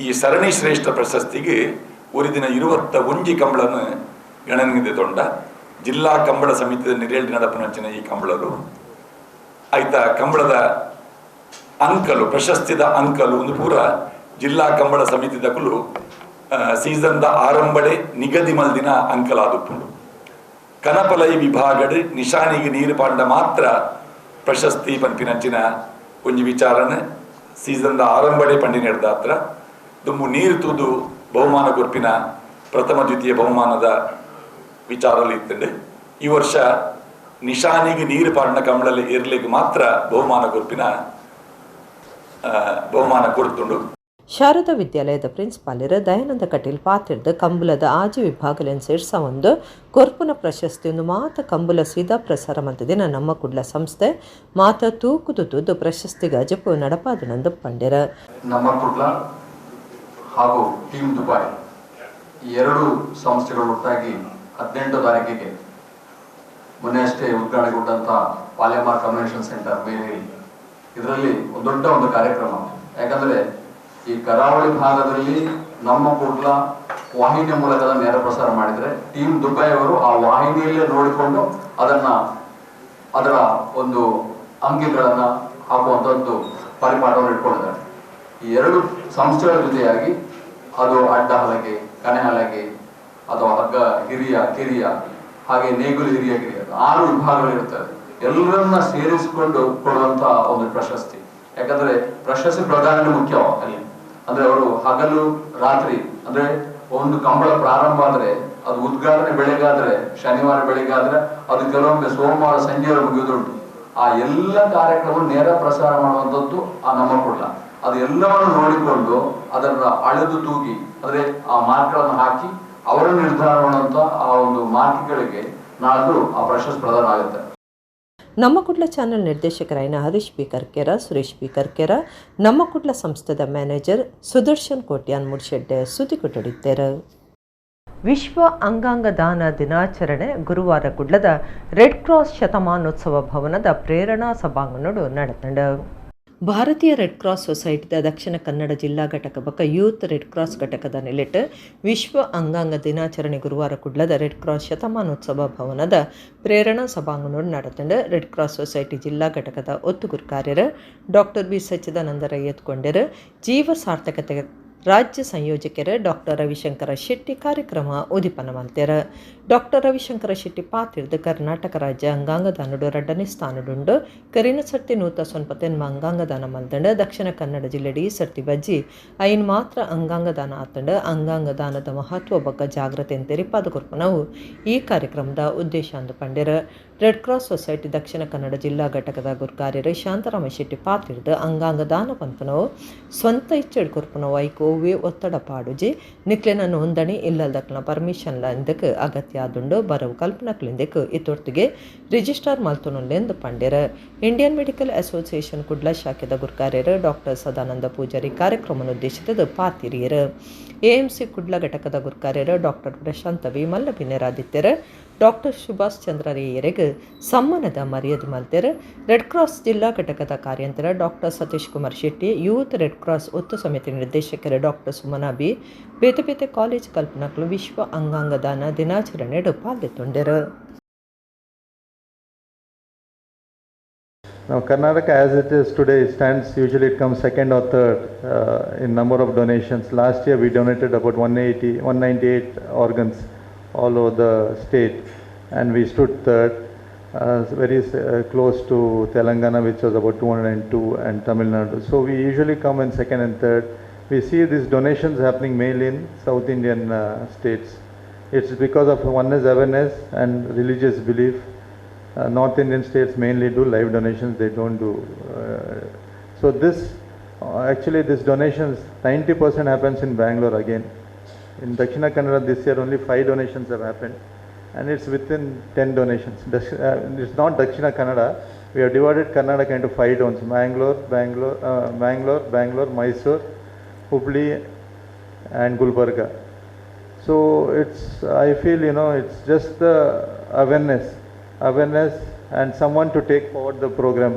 ಈ ಸರಣಿ ಶ್ರೇಷ್ಠ ಪ್ರಶಸ್ತಿಗೆ ಒಂದು ದಿನ 21 ಕಂಬಳನ್ನು ಗಣನೆಗೆ ತೊಂಡ ಜಿಲ್ಲಾ ಕಂಬಳ ಸಮಿತಿಯ ನಿರೇಳಿ ನಡಪನಂಚಿನ ಈ ಕಂಬಳರು ಆಯ್ತ ಕಂಬಳದ ಅಂಕಲು ಪ್ರಶಸ್ತಿದ ಅಂಕಲು ಒಂದು ಪೂರ ಜಿಲ್ಲಾ ಕಂಬಳ ಸಮಿತಿ ದಕಲು ಸೀಸನ್ದ ಆರಂಭಡೆ ನಿಗದಿ ಮಲ್ದಿನ ಅಂಕಲಾದುಪ್ಪುಂಡು ಕನಪಲೈ ವಿಭಾಗಡ್ ನಿಶಾನಿಗೆ ನೀರು ಪಾಂಡ ಮಾತ್ರ ಪ್ರಶಸ್ತಿ ಪಂಪಿನಂಚಿನ ಒಂಜಿ ವಿಚಾರನೆ ಸೀಸನ್ದ ಆರಂಭಡೆ ಪಂಡಿ ನಡೆದಾತ್ರ ದುಂಬು ನೀರು ತೂದು ಬಹುಮಾನ ಕೊರ್ಪಿನ ಪ್ರಥಮ ದ್ವಿತೀಯ ಬಹುಮಾನದ ವಿಚಾರಲ್ಲಿ ಇರ್ತದೆ ಈ ವರ್ಷ ನಿಶಾನಿಗೆ ನೀರು ಪಾಂಡ ಕಂಬಳಲ್ಲಿ ಇರ್ಲಿಕ್ಕೆ ಮಾತ್ರ ಬಹುಮಾನ ಕೊರ್ಪಿನ ಬಹುಮಾನ ಕೊಡ್ತುಂಡು ಶಾರದಾ ವಿದ್ಯಾಲಯದ ಪ್ರಿನ್ಸಿಪಾಲರ್ ದಯಾನಂದ ಕಟೀಲ್ ಪಾತಿರ್ದ ಕಂಬುಲದ ಆಜು ವಿಭಾಗಲೆನ್ ಸೇರ್ಸವೊಂದು ಕೊರ್ಪುನ ಪ್ರಶಸ್ತಿಯೊಂದು ಮಾತ ಕಂಬುಲ ಸೀದಾ ಪ್ರಸಾರ ಮಂತದಿನ ನಮ್ಮ ಕುಡ್ಲ ಸಂಸ್ಥೆ ಮಾತ ತೂಕುದು ತೂದು ಪ್ರಶಸ್ತಿ ಗಜಪು ನಡಪಾದನಂದು ಪಂಡ್ಯರ ನಮ್ಮ ಕುಡ್ಲ ಹಾಗೂ ಟೀಮ್ ದುಬೈ ಈ ಎರಡು ಸಂಸ್ಥೆಗಳು ಒಟ್ಟಾಗಿ 18 ತಾರೀಕಿಗೆ ಮೊನ್ನೆ ಅಷ್ಟೇ ಉದ್ಘಾಟನೆಗೊಂಡಂತ ಪಾಲೆಮಾರ್ ಕನ್ವೆನ್ಷನ್ ಸೆಂಟರ್ ಬೇರೆ ಇದರಲ್ಲಿ ದೊಡ್ಡ ಒಂದು ಕಾರ್ಯಕ್ರಮ. ಯಾಕಂದ್ರೆ ಈ ಕರಾವಳಿ ಭಾಗದಲ್ಲಿ ನಮ್ಮ ಕೂಡ್ಲ ವಾಹಿನಿಯ ಮೂಲಕ ನೇರ ಪ್ರಸಾರ ಮಾಡಿದ್ರೆ ಟೀಮ್ ದುಬೈ ಅವರು ಆ ವಾಹಿನಿಯಲ್ಲೇ ನೋಡಿಕೊಂಡು ಅದರ ಒಂದು ಅಂಕಿಗಳನ್ನ ಹಾಕುವಂತದ್ದು ಪರಿಪಾಠವನ್ನು ಇಟ್ಕೊಂಡಿದ್ದಾರೆ. ಈ ಎರಡು ಸಂಸ್ಥೆಗಳ ಜೊತೆಯಾಗಿ ಅದು ಅಡ್ಡ ಹಲಗೆ, ಕನೆ ಹಲಗೆ, ಅಥವಾ ಹಗ್ಗ ಹಿರಿಯ ಕಿರಿಯ, ಹಾಗೆ ನೇಗುಲು ಹಿರಿಯ ಕಿರಿಯ 6 ವಿಭಾಗಗಳಿರ್ತವೆ. ಎಲ್ಲರನ್ನ ಸೇರಿಸಿಕೊಂಡು ಕೊಡುವಂತ ಒಂದು ಪ್ರಶಸ್ತಿ. ಯಾಕಂದ್ರೆ ಪ್ರಶಸ್ತಿ ಪ್ರದಾನ ಮುಖ್ಯ ಅಲ್ಲಿ. ಅಂದ್ರೆ ಅವರು ಹಗಲು ರಾತ್ರಿ, ಅಂದ್ರೆ ಒಂದು ಕಂಬಳ ಪ್ರಾರಂಭ ಆದ್ರೆ ಅದು ಉದ್ಘಾಟನೆ ಬೆಳಗಾದ್ರೆ ಶನಿವಾರ ಬೆಳಿಗ್ಗೆ ಅದು ಕೆಲವೊಮ್ಮೆ ಸೋಮವಾರ ಸಂಜೆ ಮುಗಿಯುವುದುಂಟು. ಆ ಎಲ್ಲ ಕಾರ್ಯಕ್ರಮ ನೇರ ಪ್ರಸಾರ ಮಾಡುವಂತದ್ದು ಆ ನಮ್ಮ ಕುಡ್ಲ. ಅದು ಎಲ್ಲವನ್ನು ನೋಡಿಕೊಂಡು ಅದನ್ನ ಅಳೆದು ತೂಗಿ, ಅಂದ್ರೆ ಆ ಮಾರ್ಕ್ಗಳನ್ನು ಹಾಕಿ ಅವರ ನಿರ್ಧಾರ ಮಾಡುವಂತ ಆ ಒಂದು ಮಾರ್ಕ್ಗಳಿಗೆ ನಾಳ್ದು ಆ ಪ್ರಶಸ್ತಿ ಪ್ರದಾನ ಆಗುತ್ತೆ. ನಮ್ಮ ಕುಡ್ಲ ಚಾನೆಲ್ ನಿರ್ದೇಶಕರಾಯಿನ ಹರೀಶ್ ಬಿ ಕರ್ಕೇರ, ಸುರೇಶ್ ಬಿ ಕರ್ಕೇರ, ನಮ್ಮ ಕುಡ್ಲ ಸಂಸ್ಥೆದ ಮ್ಯಾನೇಜರ್ ಸುದರ್ಶನ್ ಕೋಟ್ಯಾನ್ ಮುಡ್ಶೆಡ್ಡೆ ಸುದ್ದಿ ಕೊಟ್ಟಿದ್ದಾರೆ. ವಿಶ್ವ ಅಂಗಾಂಗ ದಾನ ದಿನಾಚರಣೆ ಗುರುವಾರ ಕುಡ್ಲದ ರೆಡ್ ಕ್ರಾಸ್ ಶತಮಾನೋತ್ಸವ ಭವನದ ಪ್ರೇರಣಾ ಸಭಾಂಗಣಡು ನಡೆದಂಡ. ಭಾರತೀಯ ರೆಡ್ ಕ್ರಾಸ್ ಸೊಸೈಟಿದ ದಕ್ಷಿಣ ಕನ್ನಡ ಜಿಲ್ಲಾ ಘಟಕ ಬಕ ಯೂತ್ ರೆಡ್ ಕ್ರಾಸ್ ಘಟಕದ ನೆಲೆಟ್ ವಿಶ್ವ ಅಂಗಾಂಗ ದಿನಾಚರಣೆ ಗುರುವಾರ ಕುಡ್ಲದ ರೆಡ್ ಕ್ರಾಸ್ ಶತಮಾನೋತ್ಸವ ಭವನದ ಪ್ರೇರಣಾ ಸಭಾಂಗಣಡು ನಡೆದಂಡ. ರೆಡ್ ಕ್ರಾಸ್ ಸೊಸೈಟಿ ಜಿಲ್ಲಾ ಘಟಕದ ಒತ್ತುಗುರು ಕಾರ್ಯರ ಡಾಕ್ಟರ್ ಬಿ ಸಚ್ಚಿದಾನಂದ ರೈ ಎತ್ಕೊಂಡರು. ಜೀವ ಸಾರ್ಥಕತೆ ರಾಜ್ಯ ಸಂಯೋಜಕರು ಡಾಕ್ಟರ್ ರವಿಶಂಕರ ಶೆಟ್ಟಿ ಕಾರ್ಯಕ್ರಮ ಉದಿಪನ ಮಂತ್ಯರ. ಡಾಕ್ಟರ್ ರವಿಶಂಕರ ಶೆಟ್ಟಿ ಪಾತಿರ್ದು ಕರ್ನಾಟಕ ರಾಜ್ಯ ಅಂಗಾಂಗದಾನಡು 2ನೇ ಸ್ಥಾನಡುಂಡು. ಕರಿನ ಸರ್ತಿ ನೂತ ಸೊನ್ಪತ್ತೆನ್ಮ ಅಂಗಾಂಗದಾನ ಮಲ್ತಂಡ. ದಕ್ಷಿಣ ಕನ್ನಡ ಜಿಲ್ಲೆಡಿ ಸರ್ತಿ ಬಜ್ಜಿ ಐನ್ ಮಾತ್ರ ಅಂಗಾಂಗದಾನ ಆತಂಡ. ಅಂಗಾಂಗದಾನದ ಮಹತ್ವ ಬಗ್ಗೆ ಜಾಗೃತಿ ತೆರಿಪಾದ ಕೊರ್ಪನವು ಈ ಕಾರ್ಯಕ್ರಮದ ಉದ್ದೇಶ ಅಂದು ಪಂಡ್ಯರ. Red cross society Dakshina Kannada ಜಿಲ್ಲಾ ಘಟಕದ ಗುರುಕಾರ್ಯರು ಶಾಂತರಾಮ ಶೆಟ್ಟಿ ಪಾತಿರ್ದು ಅಂಗಾಂಗದಾನ ಪಂಪನವು ಸ್ವಂತ ಇಚ್ಚೆಡ್ ಕೊರ್ಪನವು ಐಕೋವೇ ಒತ್ತಡ ಪಾಡುಜಿ ನಿಕ್ಲೆನ ನೋಂದಣಿ ಇಲ್ಲದಕ್ನ ಪರ್ಮಿಷನ್ಲ ಇಂದಕ್ಕೆ ಅಗತ್ಯ ಆದುಂಡು. ಬರವು ಕಲ್ಪನಕ್ಲಿಂದಕ್ಕೆ ಇತ್ತೊರ್ತಿಗೆ ರಿಜಿಸ್ಟ್ರಾರ್ ಮಲ್ತುನುಲ್ಲೆಂದು ಪಂಡ್ಯರ. ಇಂಡಿಯನ್ ಮೆಡಿಕಲ್ ಅಸೋಸಿಯೇಷನ್ ಕುಡ್ಲ ಶಾಖೆದ ಗುರುಕಾರ್ಯರು ಡಾಕ್ಟರ್ ಸದಾನಂದ ಪೂಜಾರಿ ಕಾರ್ಯಕ್ರಮ ಉದ್ದೇಶಿತದ ಪಾತಿರಿಯರು. ಎಎಂಸಿ ಕುಡ್ಲ ಘಟಕದ ಗುರುಕಾರ್ಯರು ಡಾಕ್ಟರ್ ಪ್ರಶಾಂತ ವಿ ಮಲ್ಲಬಿನೆರಾದಿತ್ಯರ. ಡಾಕ್ಟರ್ ಸುಭಾಷ್ ಚಂದ್ರ ರೇಯರಿಗೆ ಸಮ್ಮಾನದ ಮರ್ಯಾದೆ ಮಲ್ತೆರ್ ರೆಡ್ ಕ್ರಾಸ್ ಜಿಲ್ಲಾ ಘಟಕದ ಕಾರ್ಯಂತರ doctor Satish Kumar Shetty, youth red cross ಒತ್ತು ಸಮಿತಿ ನಿರ್ದೇಶಕರು ಡಾಕ್ಟರ್ ಸುಮನಾ ಬಿ, ಬೇತೆ ಬೇತೆ ಕಾಲೇಜ್ ಕಲ್ಪನಕಲು ವಿಶ್ವ ಅಂಗಾಂಗ ದಾನ ದಿನಾಚರಣೆಡು ಪಾಲ್ಗೊಂಡರು. Now Karnataka as it is today stands, usually it comes second or third in number of donations. Last year we donated about 198 organs all over the state and we stood third, very close to Telangana which was about 202 and Tamil Nadu. So we usually come in second and third. We see these donations happening mainly in South Indian states. It's because of one is awareness and religious belief. North Indian states mainly do live donations, they don't do. So this, actually this donations, 90% happens in Bangalore again. In Dakshina Kannada this year only 5 donations have happened and it's within 10 donations. It's not Dakshina Kannada, we have divided Karnataka into 5 zones, Bangalore, Mysore, Hubli and Gulbarga. So it's, I feel, it's just the awareness and someone to take forward the program.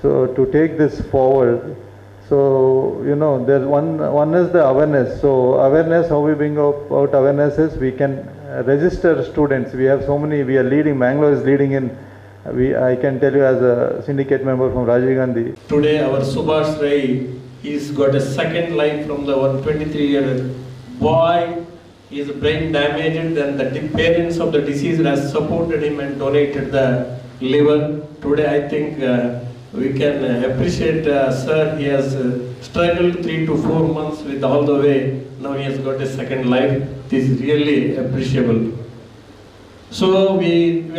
So to take this forward, so there's one is the awareness. So awareness, how we bring out awareness is we can register students. We have so many, we are leading, Bangalore is leading in, I can tell you as a syndicate member from Rajiv Gandhi. Today our Subhash Rai, he's got a second life from the 123-year boy. He is brain damaged and the parents of the deceased has supported him and donated the liver. Today I think we can appreciate sir, he has struggled 3 to 4 months with all the way, now he has got a second life. This is really appreciable. So we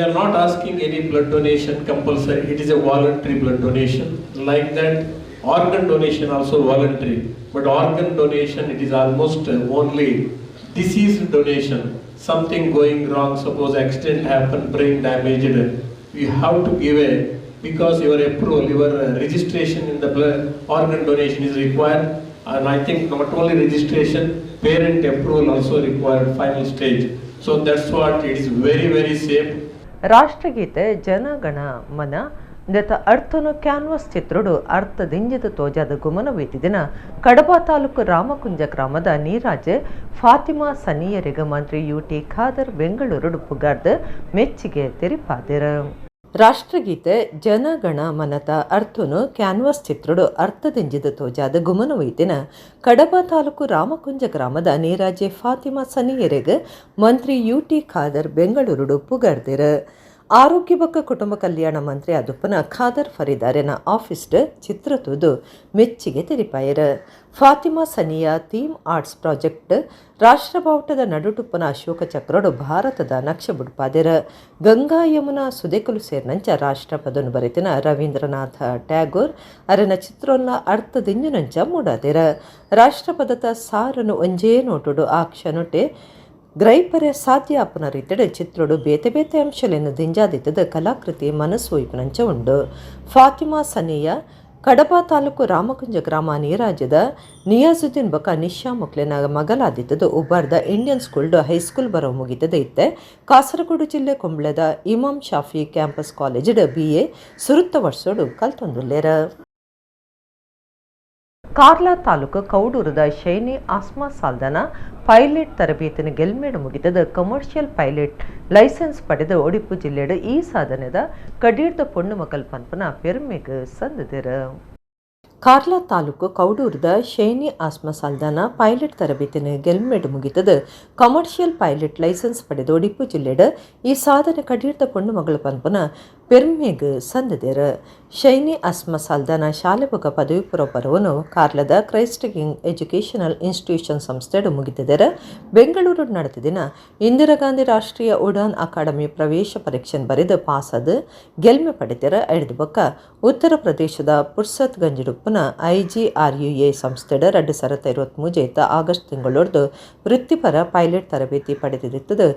are not asking any blood donation compulsory, it is a voluntary blood donation. Like that organ donation also voluntary, but organ donation it is almost only disease donation, something going wrong, suppose accident happened, brain damaged, you have to give because your approval, your registration in the blood organ donation is required, and I think not only registration, parent approval also required final stage. So that's what it is very, very safe. ರಾಷ್ಟ್ರಗೀತೆ ಜನಗಣ ಮನ ದತ್ತ ಅರ್ಥನು canvas ಚಿತ್ರಡು ಅರ್ಥದಿಂಜಿದ ತೋಜಾದ ಗುಮನವೇತಿದಿನ Kadaba taluk Ramakunja ಗ್ರಾಮದ ನೀರಾಜ್ ಫಾತಿಮಾ ಸನಿಯರಿಗ ಮಂತ್ರಿ UT Khader Bengaluru ಪುಗಾರ್ದ ಮೆಚ್ಚಿಗೆ ತೆರಿಪಾದಿರ. ರಾಷ್ಟ್ರಗೀತೆ ಜನಗಣ ಮನದ ಅರ್ಥನು canvas ಚಿತ್ರಡು ಅರ್ಥದಿಂಜಿದ ತೋಜಾದ ಗುಮನವೈತಿನ Kadaba taluk Ramakunja ಗ್ರಾಮದ ನೀರಾಜೆ ಫಾತಿಮಾ ಸನಿಯರಿಗ ಮಂತ್ರಿ UT Khader Bengaluru ಪುಗಾರ್ದಿರ. ಆರೋಗ್ಯ ಬಕ್ಕ ಕುಟುಂಬ ಕಲ್ಯಾಣ ಮಂತ್ರಿ ಅದುಪ್ಪನ ಖಾದರ್ ಫರೀದಾರೆನ ಆಫೀಸ್ಡ್ ಚಿತ್ರತುದು ಮೆಚ್ಚಿಗೆ ತೆರಿಪಾಯರ. Fathima Saniya theme arts project ರಾಷ್ಟ್ರ ಬಾವುಟದ ನಡುಟುಪ್ಪನ ಅಶೋಕ ಚಕ್ರಡು ಭಾರತದ ನಕ್ಷೆ ಬುಡ್ಪಾದಿರ. ಗಂಗಾ ಯಮುನಾ ಸುದೆಕಲು ಸೇರ್ನಂಚ ರಾಷ್ಟ್ರಪದನು ಬರೆತಿನ ರವೀಂದ್ರನಾಥ ಟ್ಯಾಗೋರ್ ಅರನ ಚಿತ್ರೋನ್ನ ಅರ್ಥದಿಂಜುನಂಚ ಮೂಡಾದಿರ. ರಾಷ್ಟ್ರಪದದ ಸಾರನು ಒಂಜೇ ನೋಟುಡು ಆ ಕ್ಷಣೊಟ್ಟೆ ಗ್ರೈಪರೆ ಸಾಧ್ಯ ಆಪನ ರೀತಿಡ್ ಚಿತ್ರಡು ಬೇತೆ ಬೇತೆ ಅಂಶಲೆನ್ನು ದಿಂಜಾದಿತ್ತದ ಕಲಾಕೃತಿ ಮನಸ್ಸು ಇಪನಂಚ ಉಂಡು. ಫಾತಿಮಾ ಸನಿಯ ಕಡಬ ತಾಲೂಕು ರಾಮಕುಂಜ ಗ್ರಾಮ ನೀರಾಜ್ಯದ ನಿಯಾಜುದ್ದೀನ್ ಬಕ ನಿಶಾ ಮುಕ್ಲೆನ ಮಗಲಾದಿತ್ತದು ಉಬ್ಬಾರ್ದ ಇಂಡಿಯನ್ ಸ್ಕೂಲ್ಡ್ ಹೈಸ್ಕೂಲ್ ಬರೋ ಮುಗಿತದ ಇತ್ತೆ ಕಾಸರಗೋಡು ಜಿಲ್ಲೆ ಕುಂಬ್ಳದ ಇಮಾಮ್ ಶಾಫಿ ಕ್ಯಾಂಪಸ್ ಕಾಲೇಜ್ಡ್ BA ಸುರುತ್ತ ವರ್ಷೋಡು ಕಲ್ತೊಂದುಲ್ಲೇರ. ಕಾರ್ಲಾ ತಾಲೂಕು ಕೌಡೂರದ ಶೈನಿ ಆಸ್ಮಾ ಸಾಲ್ದನ ಪೈಲಟ್ ತರಬೇತಿನ ಗೆಲ್ಮೇಡು ಮುಗಿತದ ಕಮರ್ಷಿಯಲ್ ಪೈಲಟ್ ಲೈಸೆನ್ಸ್ ಪಡೆದ ಒಡಿಪು ಜಿಲ್ಲೆಡ್ ಈ ಸಾಧನೆದ ಕಡೀರ್ದ ಪೊಣ್ಣು ಮಕಲ್ ಪನ್ಪನ ಪೆರ್ಮೆಗ್ ಸಂದಿದರ. ಕಾರ್ಲಾ ತಾಲೂಕು ಕೌಡೂರದ ಶೈನಿ ಆಸ್ಮಾ ಸಾಲ್ದಾನ ಪೈಲಟ್ ತರಬೇತಿನ ಗೆಲ್ಮೆಡ್ ಮುಗಿತದ ಕಮರ್ಷಿಯಲ್ ಪೈಲಟ್ ಲೈಸೆನ್ಸ್ ಪಡೆದ ಒಡಿಪು ಜಿಲ್ಲೆಡ್ ಈ ಸಾಧನೆ ಕಡೀರ್ದ ಪೊಣ್ಣು ಮಗಳ ಪನ್ಪನ ಪೆರ್ಮೆಗ್ ಸಂದಿದರ. ಶೈನಿ ಆಸ್ಮಾ ಸಾಲ್ದಾನ ಶಾಲೆ ಬೊಕ ಪದವಿ ಪೂರ್ವ ಪರ್ವನು ಕಾರ್ಲದ ಕ್ರೈಸ್ಟ್ ಕಿಂಗ್ ಎಜುಕೇಷನಲ್ ಇನ್ಸ್ಟಿಟ್ಯೂಷನ್ ಸಂಸ್ಥೆಡು ಮುಗಿತಿದರ. ಬೆಂಗಳೂರು ನಡೆತಿದಿನ ಇಂದಿರಾ ಗಾಂಧಿ ರಾಷ್ಟ್ರೀಯ ಉಡಾನ್ ಅಕಾಡೆಮಿ ಪ್ರವೇಶ ಪರೀಕ್ಷೆನ್ ಬರೆದು ಪಾಸದ ಗೆಲ್ಮೆ ಪಡೆದರ. ಎಡ್ದು ಬೊಕ್ಕ ಉತ್ತರ ಪ್ರದೇಶದ ಪುರ್ಸತ್ ಗಂಜುಡುಪ್ಪನ IGRUA ಸಂಸ್ಥೆಡ 2023 ಆಗಸ್ಟ್ ತಿಂಗಳೊರ್ದು ವೃತ್ತಿಪರ ಪೈಲಟ್ ತರಬೇತಿ ಪಡೆದಿರುತ್ತದೆ.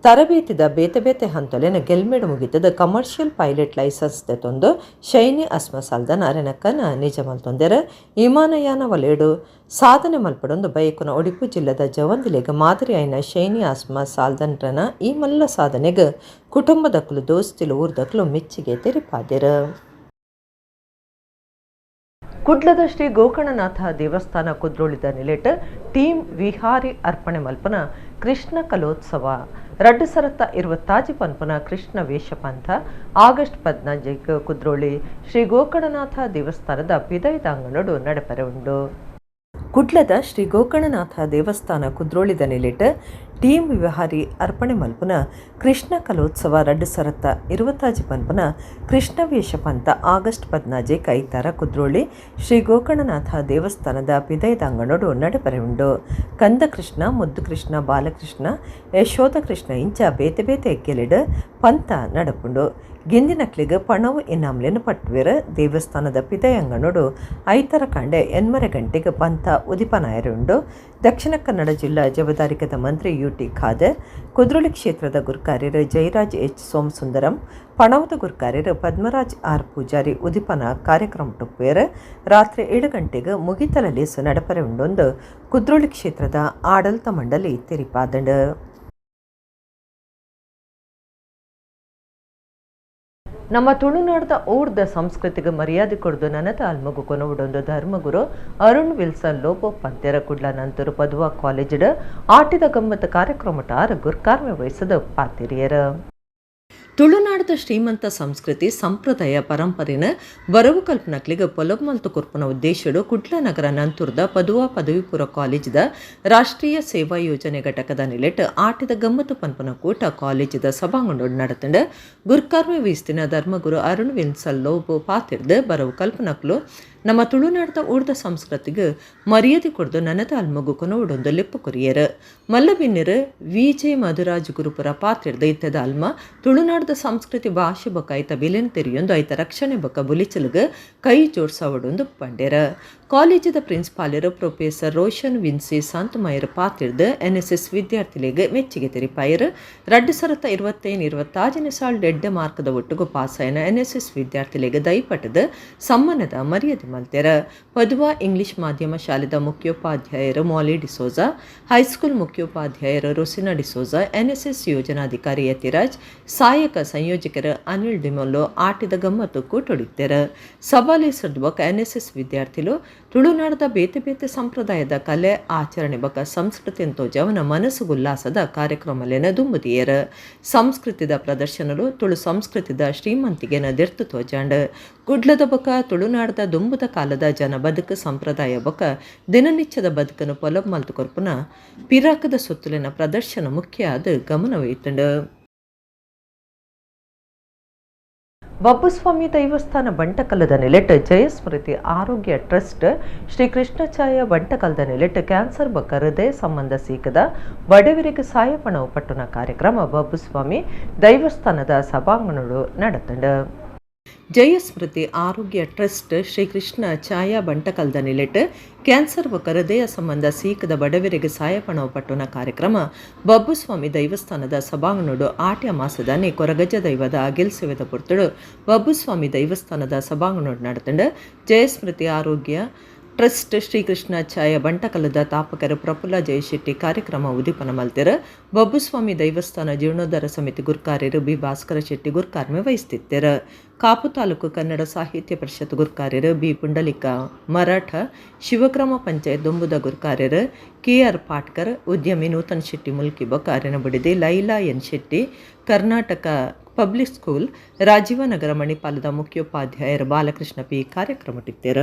ತರಬೇತಿದ ಬೇತೆ ಬೇತೆ ಹಂತಲೆನ ಗೆಲ್ಮೆಡು ಮುಗಿತದ ಕಮರ್ಷಿಯಲ್ ಪೈಲಟ್ ಲೈಸೆನ್ಸ್ ತೆತ್ತೊಂದು ಶೈನಿ ಅಸ್ಮ ಸಾಲ್ದನ ಅರೆನಕ್ಕನ ನಿಜ ಮಲ್ತೊಂದೆರ ವಿಮಾನಯಾನ ವಲಯಡು ಸಾಧನೆ ಮಲ್ಪಡೊಂದು ಬೈಕುನ ಉಡುಪಿ ಜಿಲ್ಲೆದ ಜವಂದಿಲೆಗ ಮಾದರಿ ಆಯ್ನ ಶೈನಿ ಅಸ್ಮ ಸಾಲ್ದನ್ರನ ಈ ಮಲ್ಲ ಸಾಧನೆಗೆ ಕುಟುಂಬದಕ್ಕಲು ದೋಸ್ತಿಲು ಊರ್ದಕ್ಕಲು ಮೆಚ್ಚುಗೆ ತೆರಿಪಾದೆರ. ಕುಡ್ಲದ ಶ್ರೀ ಗೋಕರ್ಣನಾಥ ದೇವಸ್ಥಾನ ಕುದ್ರೋಳಿದ ನಿಲೆಟ್ ಟೀಮ್ ವಿಹಾರಿ ಅರ್ಪಣೆ ಮಲ್ಪನ ಕೃಷ್ಣ ಕಲೋತ್ಸವ 2025 ಪನ್ಪನ ಕೃಷ್ಣ ವೇಷಪಂಥ ಆಗಸ್ಟ್ 15 ಕುದ್ರೋಳಿ ಶ್ರೀ ಗೋಕರ್ಣನಾಥ ದೇವಸ್ಥಾನದ ಪಿದೈದಾಂಗಣಡು ನಡಪರೆ ಉಂಡು. ಕುಡ್ಲದ ಶ್ರೀ ಗೋಕರ್ಣನಾಥ ದೇವಸ್ಥಾನ ಕುದ್ರೋಳಿದ ನಿಲೆಟ್ ಟೀಮ್ ವಿಹಾರಿ ಅರ್ಪಣೆ ಮಲ್ಪನ ಕೃಷ್ಣ ಕಲೋತ್ಸವ 2025 ಪನ್ಪನ ಕೃಷ್ಣ ವೇಷಪಂಥ ಆಗಸ್ಟ್ 15 ಐತಾರ ಕುದ್ರೋಳಿ ಶ್ರೀ ಗೋಕರ್ಣನಾಥ ದೇವಸ್ಥಾನದ ಪಿದೈದಾಂಗಣಡು ನಡಪರೆ ಉಂಡು. ಕಂದ ಕೃಷ್ಣ, ಮುದ್ದು ಕೃಷ್ಣ, ಬಾಲಕೃಷ್ಣ, ಯಶೋಧ ಕೃಷ್ಣ ಇಂಚ ಬೇತೆ ಬೇತೆ ಎಕ್ಕೆಲಿಡ್ ಪಂಥ ನಡಪುಂಡು. ಗಿಂದಿನಕ್ಲಿಗೆ ಪಣವು ಇನ್ನಾಮ್ಲೆನ ಪಟ್ವೇರ ದೇವಸ್ಥಾನದ ಪಿದಯಂಗನೋಡು ಐತರ ಕಾಂಡೆ 8:30 ಗಂಟೆಗೆ ಪಂಥ ಉದಿಪನಾಯರುಂಡು. ದಕ್ಷಿಣ ಕನ್ನಡ ಜಿಲ್ಲಾ ಜವಾಬ್ದಾರಿಕದ ಮಂತ್ರಿ ಯುಟಿ ಖಾದರ್, ಕುದ್ರೋಳಿ ಕ್ಷೇತ್ರದ ಗುರುಕಾರ್ಯರು ಜಯರಾಜ್ ಎಚ್ ಸೋಮಸುಂದರಂ, ಪಣವದ ಗುರುಕಾರ್ಯರು ಪದ್ಮರಾಜ್ ಆರ್ ಪೂಜಾರಿ ಉದಿಪನ ಕಾರ್ಯಕ್ರಮ ಟುಪ್ಪೇರ ರಾತ್ರಿ 7 ಗಂಟೆಗೆ ಮುಗಿತಲ ಲೇಸು ನಡಪರೆ ಉಂಡೊಂದು ಕುದ್ರೋಳಿ ಕ್ಷೇತ್ರದ ಆಡಳಿತ ಮಂಡಳಿ ತೆರಿಪಾದಂಡು. ನಮ್ಮ ತುಳುನಾಡದ ಊರ್ದ ಸಂಸ್ಕೃತಿಗೆ ಮರ್ಯಾದೆ ಕೊಡ್ದು ನನತ ಅಲ್ಮಗು ಕೊನವುಡೊಂದು ಧರ್ಮಗುರು ಅರುಣ್ ವಿಲ್ಸನ್ ಲೋಬೋ ಪಂತ್ಯರ ಕುಡ್ಲ ನಂತರ ಪದುವಾ ಕಾಲೇಜಿಡ ಆಟಿದ ಗಮ್ಮತ್ ಕಾರ್ಯಕ್ರಮಟಾರ ಗುರ್ಕಾರ್ಮೆ ವಹಿಸದ ಪಾತಿರಿಯರ. ತುಳುನಾಡದ ಶ್ರೀಮಂತ ಸಂಸ್ಕೃತಿ ಸಂಪ್ರದಾಯ ಪರಂಪರೆನ ಬರವು ಕಲ್ಪನಕ್ಲಿಗೆ ಪೊಲಬ್ ಕೊರ್ಪನ ಉದ್ದೇಶಡು ಕುಡ್ಲ ನಗರ ನಂತುರದ ಪದುವಾ ಪದವಿ ಪೂರ್ವ ಕಾಲೇಜಿದ ರಾಷ್ಟ್ರೀಯ ಸೇವಾ ಯೋಜನೆ ಘಟಕದ ನಿಲೆಟ್ ಆಟಿದ ಗಮ್ಮತ್ತು ಪನ್ಪನ ಕೂಟ ಕಾಲೇಜಿದ ಸಭಾಂಗಣೋಡು ನಡೆತಂಡ ಗುರ್ಕಾರ್ಮೆ ವಹಿಸ್ತಿನ ಧರ್ಮಗುರು ಅರುಣ್ ವಿನ್ಸಲ್ ಲೋಬೋ ಪಾತಿರ್ದು ಬರವು ಕಲ್ಪನಕ್ಲು ನಮ್ಮ ತುಳುನಾಡದ ಊರ್ದ ಸಂಸ್ಕೃತಿಗೆ ಮರ್ಯಾದೆ ಕೊಡ್ದು ನನದ ಅಲ್ಮಗು ಕೊನವುಡೊಂದು ಲೆಪ್ಪು ಕೊರಿಯರ ಮಲ್ಲಬಿನ್ನಿರು ವಿಜೆ ಮಧುರಾಜ್ ಗುರುಪುರ ಪಾತ್ರದ ಇತ್ತದ ಅಲ್ಮ ತುಳುನಾಡದ ಸಂಸ್ಕೃತಿ ಭಾಷೆ ಬೊಕ್ಕ ಐತ ಬೆಲೆನ ತೆರಿಯೊಂದು ಐತ ರಕ್ಷಣೆ ಬೊಕ್ಕ ಬುಲಿಚಲ್ಗೆ ಕೈ ಜೋಡ್ಸವಡೊಂದು ಪಂಡ್ಯರ. ಕಾಲೇಜದ ಪ್ರಿನ್ಸಿಪಾಲರು ಪ್ರೊಫೆಸರ್ ರೋಷನ್ ವಿನ್ಸಿ ಸಂತಮಯರ್ ಪಾತಿರ್ದು NSS ವಿದ್ಯಾರ್ಥಿಗಳಿಗೆ ಮೆಚ್ಚುಗೆ ತೆರಿಪಾಯರು 2025 ಸಾಲ್ ಡೆಡ್ಡೆ ಮಾರ್ಕದ ಒಟ್ಟಿಗೂ ಪಾಸಾಯನ NSS ವಿದ್ಯಾರ್ಥಿಗಳಿಗೆ ದಯಪಟ್ಟದ ಸಮ್ಮಾನದ ಮರ್ಯಾದೆ ಮಲ್ತೆರ. ಪದುವಾ ಇಂಗ್ಲಿಷ್ ಮಾಧ್ಯಮ ಶಾಲೆದ ಮುಖ್ಯೋಪಾಧ್ಯಾಯರು ಮಾಲಿ ಡಿಸೋಜಾ, ಹೈಸ್ಕೂಲ್ ಮುಖ್ಯೋಪಾಧ್ಯಾಯರು ರುಸಿನಾ ಡಿಸೋಜಾ, NSS ಯೋಜನಾಧಿಕಾರಿ ಯತಿರಾಜ್, ಸಹಾಯಕ ಸಂಯೋಜಕರು ಅನಿಲ್ ಡಿಮೊಲ್ಲೋ ಆಟಿದ ಗಮ್ಮತ್ತು ಕೂಟೊಡಿತ್ತೆರ. ಸಭಾಲೇಸರ್ದ ಬೊಕ್ಕ NSS ವಿದ್ಯಾರ್ಥಿಗಳು ತುಳುನಾಡದ ಬೇತೆ ಬೇತೆ ಸಂಪ್ರದಾಯದ ಕಲೆ ಆಚರಣೆ ಬೊಕ್ಕ ಸಂಸ್ಕೃತಿ ತೋಜವನ ಮನಸ್ಸು ಉಲ್ಲಾಸದ ಕಾರ್ಯಕ್ರಮಲೇನ ದುಂಬುದಿಯರ. ಸಂಸ್ಕೃತಿದ ಪ್ರದರ್ಶನಲು ತುಳು ಸಂಸ್ಕೃತಿದ ಶ್ರೀಮಂತಿಗೆನ ದೆರ್ತು ತೋಜಾಂಡ್ ಕುಡ್ಲದ ಬೊಕ್ಕ ತುಳುನಾಡದ ದುಂಬುದ ಕಾಲದ ಜನ ಬದುಕು ಸಂಪ್ರದಾಯ ಬೊಕ್ಕ ದಿನನಿತ್ಯದ ಬದುಕನ್ನು ಪೊಲಬ್ ಮಲ್ತು ಕೊರ್ಪುನ ಪಿರಾಕದ ಸುತ್ತಲಿನ ಪ್ರದರ್ಶನ ಮುಖ್ಯ ಆದ ಗಮನವೈತಂಡು. ಬಬ್ಬುಸ್ವಾಮಿ ದೇವಸ್ಥಾನ ಬಂಟಕಲ್ಲದ ನೆಲೆಟ್ ಜಯಸ್ಮೃತಿ ಆರೋಗ್ಯ ಟ್ರಸ್ಟ್ ಶ್ರೀ ಕೃಷ್ಣಚಾಯ ಬಂಟಕಲ್ದ ನೆಲೆಟ್ ಕ್ಯಾನ್ಸರ್ ಬೊಕ್ಕ ಹೃದಯ ಸಂಬಂಧ ಸೀಕದ ಬಡವರಿಗೆ ಸಹಾಯ ಪಣವು ಪಟ್ಟುನ ಕಾರ್ಯಕ್ರಮ ಬಬ್ಬುಸ್ವಾಮಿ ದೇವಸ್ಥಾನದ ಸಭಾಂಗಣಡು ನಡೆತಂಡು. ಜಯಸ್ಮೃತಿ ಆರೋಗ್ಯ ಟ್ರಸ್ಟ್ ಶ್ರೀ ಕೃಷ್ಣ ಛಾಯಾ ಬಂಟಕಲ್ದ ನಿಲೆಟ್ ಕ್ಯಾನ್ಸರ್ ಬೊಕ್ಕ ಹೃದಯ ಸಂಬಂಧ ಸೀಕದ ಬಡವರಿಗೆ ಸಹಾಯ ಪಣವು ಪಟ್ಟುನ ಕಾರ್ಯಕ್ರಮ ಬಬ್ಬುಸ್ವಾಮಿ ದೈವಸ್ಥಾನದ ಸಭಾಂಗಣಡು ಆಟ್ಯ ಮಾಸದಾನೆ ಕೊರಗಜ್ಜ ದೈವದ ಗೆಲ್ಸೆವೆದ ಪೊರ್ತುಡು ಬಬ್ಬುಸ್ವಾಮಿ ದೈವಸ್ಥಾನದ ಸಭಾಂಗಣಡು ನಡೆತಂಡು ಜಯಸ್ಮೃತಿ ಆರೋಗ್ಯ ಟ್ರಸ್ಟ್ ಶ್ರೀಕೃಷ್ಣ ಛಾಯ ಬಂಟಕಲ್ಲದ ತಾಪಕರು ಪ್ರಫುಲ್ಲ ಜಯಶೆಟ್ಟಿ ಕಾರ್ಯಕ್ರಮ ಉದಿಪನ ಮಲ್ತೆರ. ಬಬ್ಬುಸ್ವಾಮಿ ದೈವಸ್ಥಾನ ಜೀರ್ಣೋದ್ಧಾರ ಸಮಿತಿ ಗುರ್ಕಾರ್ಯರು ಬಿ ಭಾಸ್ಕರ ಶೆಟ್ಟಿ ಗುರ್ಕಾರ್ಮೆ ವಹಿಸ್ತಿತ್ತೆರ. ಕಾಪು ತಾಲೂಕು ಕನ್ನಡ ಸಾಹಿತ್ಯ ಪರಿಷತ್ ಗುರ್ಕಾರ್ಯರು ಬಿ ಪುಂಡಲಿಕ ಮರಾಠ, ಶಿವಗ್ರಾಮ ಪಂಚಾಯತ್ ದೊಂಬುದ ಗುರ್ಕಾರ್ಯರು KR ಪಾಟ್ಕರ್, ಉದ್ಯಮಿ ನೂತನ್ ಶೆಟ್ಟಿ ಮುಲ್ಕಿ ಬೊಕ್ಕ ಅರೆನಬಡಿದೆ Laila N Shetty, Karnataka public school Rajivnagar ಮಣಿಪಾಲದ ಮುಖ್ಯೋಪಾಧ್ಯಾಯರು ಬಾಲಕೃಷ್ಣ ಪಿ ಕಾರ್ಯಕ್ರಮಟಿತ್ತೆರ.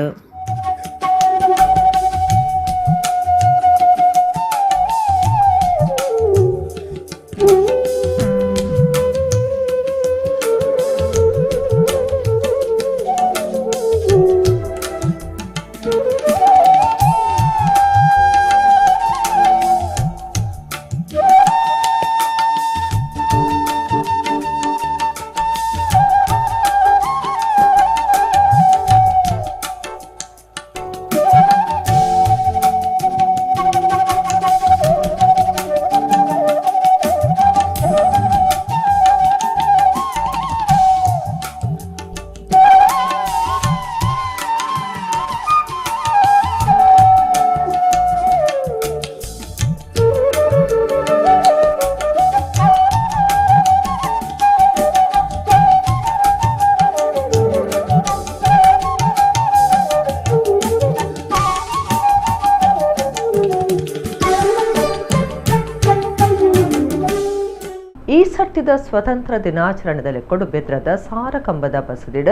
ನಡೀತಿದ್ದ ಸ್ವತಂತ್ರ ದಿನಾಚರಣೆದಲ್ಲಿ ಕೊಡುಬೆದ್ರದ ಸಾರಕಂಬದ ಬಸದಿಡ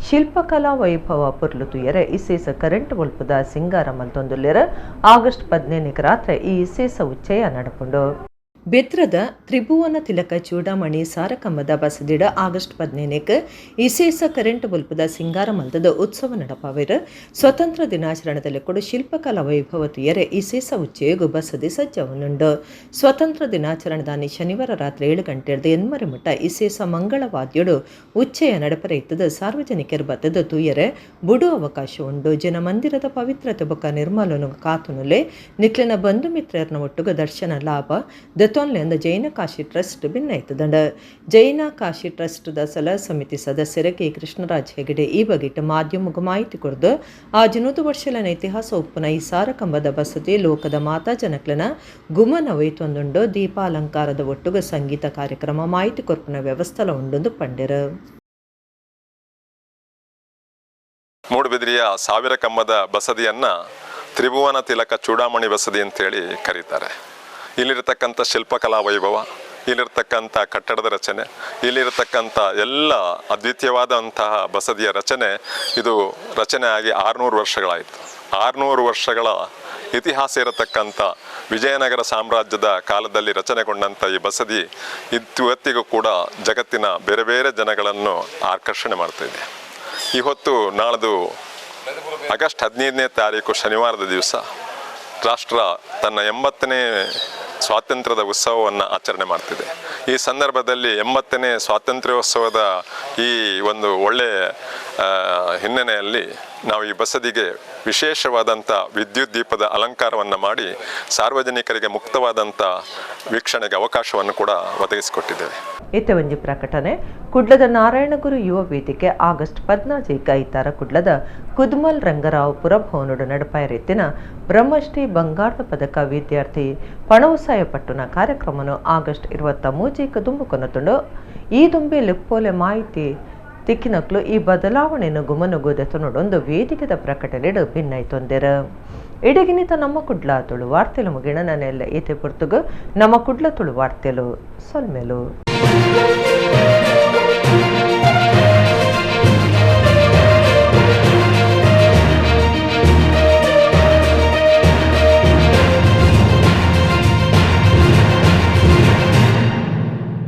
ಶಿಲ್ಪಕಲಾ ವೈಭವ ಪುರ್ಲು ತುಯರೆ ಇಸೇಸ ಕರೆಂಟ್ ಒಲ್ಪದ ಸಿಂಗಾರ ಮಂತೊಂದುಲ್ಲೆರ ಆಗಸ್ಟ್ 15 ರಾತ್ರಿ ಈ ಇಸೇಸ ಉಚ್ಚಯ ನಡಪುಂಡು. ಬೆತ್ರದ ತ್ರಿಭುವನ ತಿಲಕ ಚೂಡಾಮಣಿ ಸಾರಕಂಬದ ಬಸದಿಡ ಆಗಸ್ಟ್ 15 ಇಸೇಸ ಕರೆಂಟ್ ಬಲ್ಪದ ಸಿಂಗಾರ ಮಂತದ ಉತ್ಸವ ನಡಪಾವಿರ ಸ್ವತಂತ್ರ ದಿನಾಚರಣೆದಲ್ಲಿ ಕೊಡು ಶಿಲ್ಪಕಲಾ ವೈಭವ ತುಯರೆ ಇಸೇಸ ಉಚ್ಚೆಯಗು ಬಸದಿ ಸಜ್ಜವನುಂಡು. ಸ್ವತಂತ್ರ ದಿನಾಚರಣೆದಾನಿ ಶನಿವಾರ ರಾತ್ರಿ 7 ಗಂಟೆರ್ದು ಎನ್ಮರೆ ಮುಟ್ಟ ಇಸೇಸ ಮಂಗಳವಾದ್ಯಡು ಉಚ್ಚೆಯ ನಡಪರೈತದ ಸಾರ್ವಜನಿಕರ ಬತ್ತದ ತುಯರೆ ಬುಡು ಅವಕಾಶ ಉಂಡು. ಜನಮಂದಿರದ ಪವಿತ್ರತೆ ಬೊಕ್ಕ ನಿರ್ಮಲನು ಕಾತುನುಲೆ ನಿಕ್ಲಿನ ಬಂಧು ಮಿತ್ರರನ ಒಟ್ಟುಗ ದರ್ಶನ ಲಾಭ ದತ್ತೋನ್ಲೆಂದ ಜೈನ ಕಾಶಿ ಟ್ರಸ್ಟ್ ಭಿನ್ನೈತದಂಡ. ಜೈನ ಕಾಶಿ ಟ್ರಸ್ಟ್ದ ಸಲಹಾ ಸಮಿತಿ ಸದಸ್ಯರ ಕೆ ಕೃಷ್ಣರಾಜ್ ಹೆಗಡೆ ಈ ಬಗೆಟ್ ಮಾಧ್ಯಮಗ ಮಾಹಿತಿ ಕೊಡ್ದು ಆ 100 ವರ್ಷಲ ಇತಿಹಾಸ ಉಪ್ಪುನ ಈ ಸಾರಕಂಬದ ಬಸದಿ ಲೋಕದ ಮಾತಾ ಜನಕ್ಲನ ಗುಮನ ಒಯ್ತೊಂದುಂಡು. ದೀಪಾಲಂಕಾರದ ಒಟ್ಟುಗ ಸಂಗೀತ ಕಾರ್ಯಕ್ರಮ ಮಾಹಿತಿ ಕೊರ್ಪುನ ವ್ಯವಸ್ಥಲ ಉಂಡೊಂದು ಪಂಡೆರ. ಮೂಡುಬಿದಿರೆಯ 1000 ಕಂಬದ ಬಸದಿಯನ್ನ ತ್ರಿಭುವನ ತಿಲಕ ಚೂಡಾಮಣಿ ಬಸದಿ ಅಂತೇಳಿ ಕರೀತಾರೆ. ಇಲ್ಲಿರತಕ್ಕಂಥ ಶಿಲ್ಪಕಲಾ ವೈಭವ, ಇಲ್ಲಿರ್ತಕ್ಕಂಥ ಕಟ್ಟಡದ ರಚನೆ, ಇಲ್ಲಿರತಕ್ಕಂಥ ಎಲ್ಲ ಅದ್ವಿತೀಯವಾದಂತಹ ಬಸದಿಯ ರಚನೆ ಇದು ರಚನೆ ಆಗಿ 600 ವರ್ಷಗಳಾಯಿತು. 600 ವರ್ಷಗಳ ಇತಿಹಾಸ ಇರತಕ್ಕಂಥ ವಿಜಯನಗರ ಸಾಮ್ರಾಜ್ಯದ ಕಾಲದಲ್ಲಿ ರಚನೆಗೊಂಡಂಥ ಈ ಬಸದಿ ಇವತ್ತಿಗೂ ಕೂಡ ಜಗತ್ತಿನ ಬೇರೆ ಬೇರೆ ಜನಗಳನ್ನು ಆಕರ್ಷಣೆ ಮಾಡ್ತಾಯಿದೆ. ಇವತ್ತು ನಾಳ್ದು ಆಗಸ್ಟ್ 15ನೇ ತಾರೀಕು ಶನಿವಾರದ ದಿವಸ ರಾಷ್ಟ್ರ ತನ್ನ 80ನೇ ಸ್ವಾತಂತ್ರ್ಯದ ಉತ್ಸವವನ್ನು ಆಚರಣೆ ಮಾಡ್ತಿದೆ. ಈ ಸಂದರ್ಭದಲ್ಲಿ 80ನೇ ಸ್ವಾತಂತ್ರ್ಯೋತ್ಸವದ ಈ ಒಂದು ಒಳ್ಳೆಯ ಹಿನ್ನೆಲೆಯಲ್ಲಿ ನಾವು ಈ ಬಸದಿಗೆ ವಿಶೇಷವಾದಂಥ ವಿದ್ಯುತ್ ದೀಪದ ಅಲಂಕಾರವನ್ನು ಮಾಡಿ ಸಾರ್ವಜನಿಕರಿಗೆ ಮುಕ್ತವಾದಂಥ ವೀಕ್ಷಣೆಗೆ ಅವಕಾಶವನ್ನು ಕೂಡ ಒದಗಿಸಿಕೊಟ್ಟಿದ್ದೇವೆ. ಇತ್ತೆ ಒಂಜಿ ಪ್ರಕಟಣೆ. ಕುಡ್ಲದ ನಾರಾಯಣಗುರು ಯುವ ವೇದಿಕೆ ಆಗಸ್ಟ್ 14 ಐತಾರ ಕುಡ್ಲದ ಕುದ್ಮಲ್ ರಂಗರಾವ್ ಪುರಭವನುಡು ನಡಪಾಯರೆತ್ತಿನ ಬ್ರಹ್ಮಶ್ರೀ ಬಂಗಾರದ ಪದಕ ವಿದ್ಯಾರ್ಥಿ ಪಣವುಸಾಯ ಪಟ್ಟುನ ಕಾರ್ಯಕ್ರಮನು ಆಗಸ್ಟ್ 23 ದುಂಬುಕೊನತುಂಡು. ಈ ದುಂಬೆ ಲೆಪ್ಪೋಲೆ ಮಾಹಿತಿ ತಿಕ್ಕಿನಕ್ಲು ಈ ಬದಲಾವಣೆಯನ್ನು ಗುಮನುಗೋದೆತನೊಡೊಂದು ವೇದಿಕೆದ ಪ್ರಕಟಣೆಡು ಭಿನ್ನೈತೊಂದೆರ. ಇಡಗಿನಿತ ನಮ್ಮ ಕುಡ್ಲ ತುಳು ವಾರ್ತೆಲು ಮುಗಿಣ ನನೆಲ್ಲ ಈತೆ ಪುರ್ತುಗು ನಮ್ಮ ಕುಡ್ಲ ತುಳು ವಾರ್ತೆಲು ಸೊಲ್ಮೆಲು.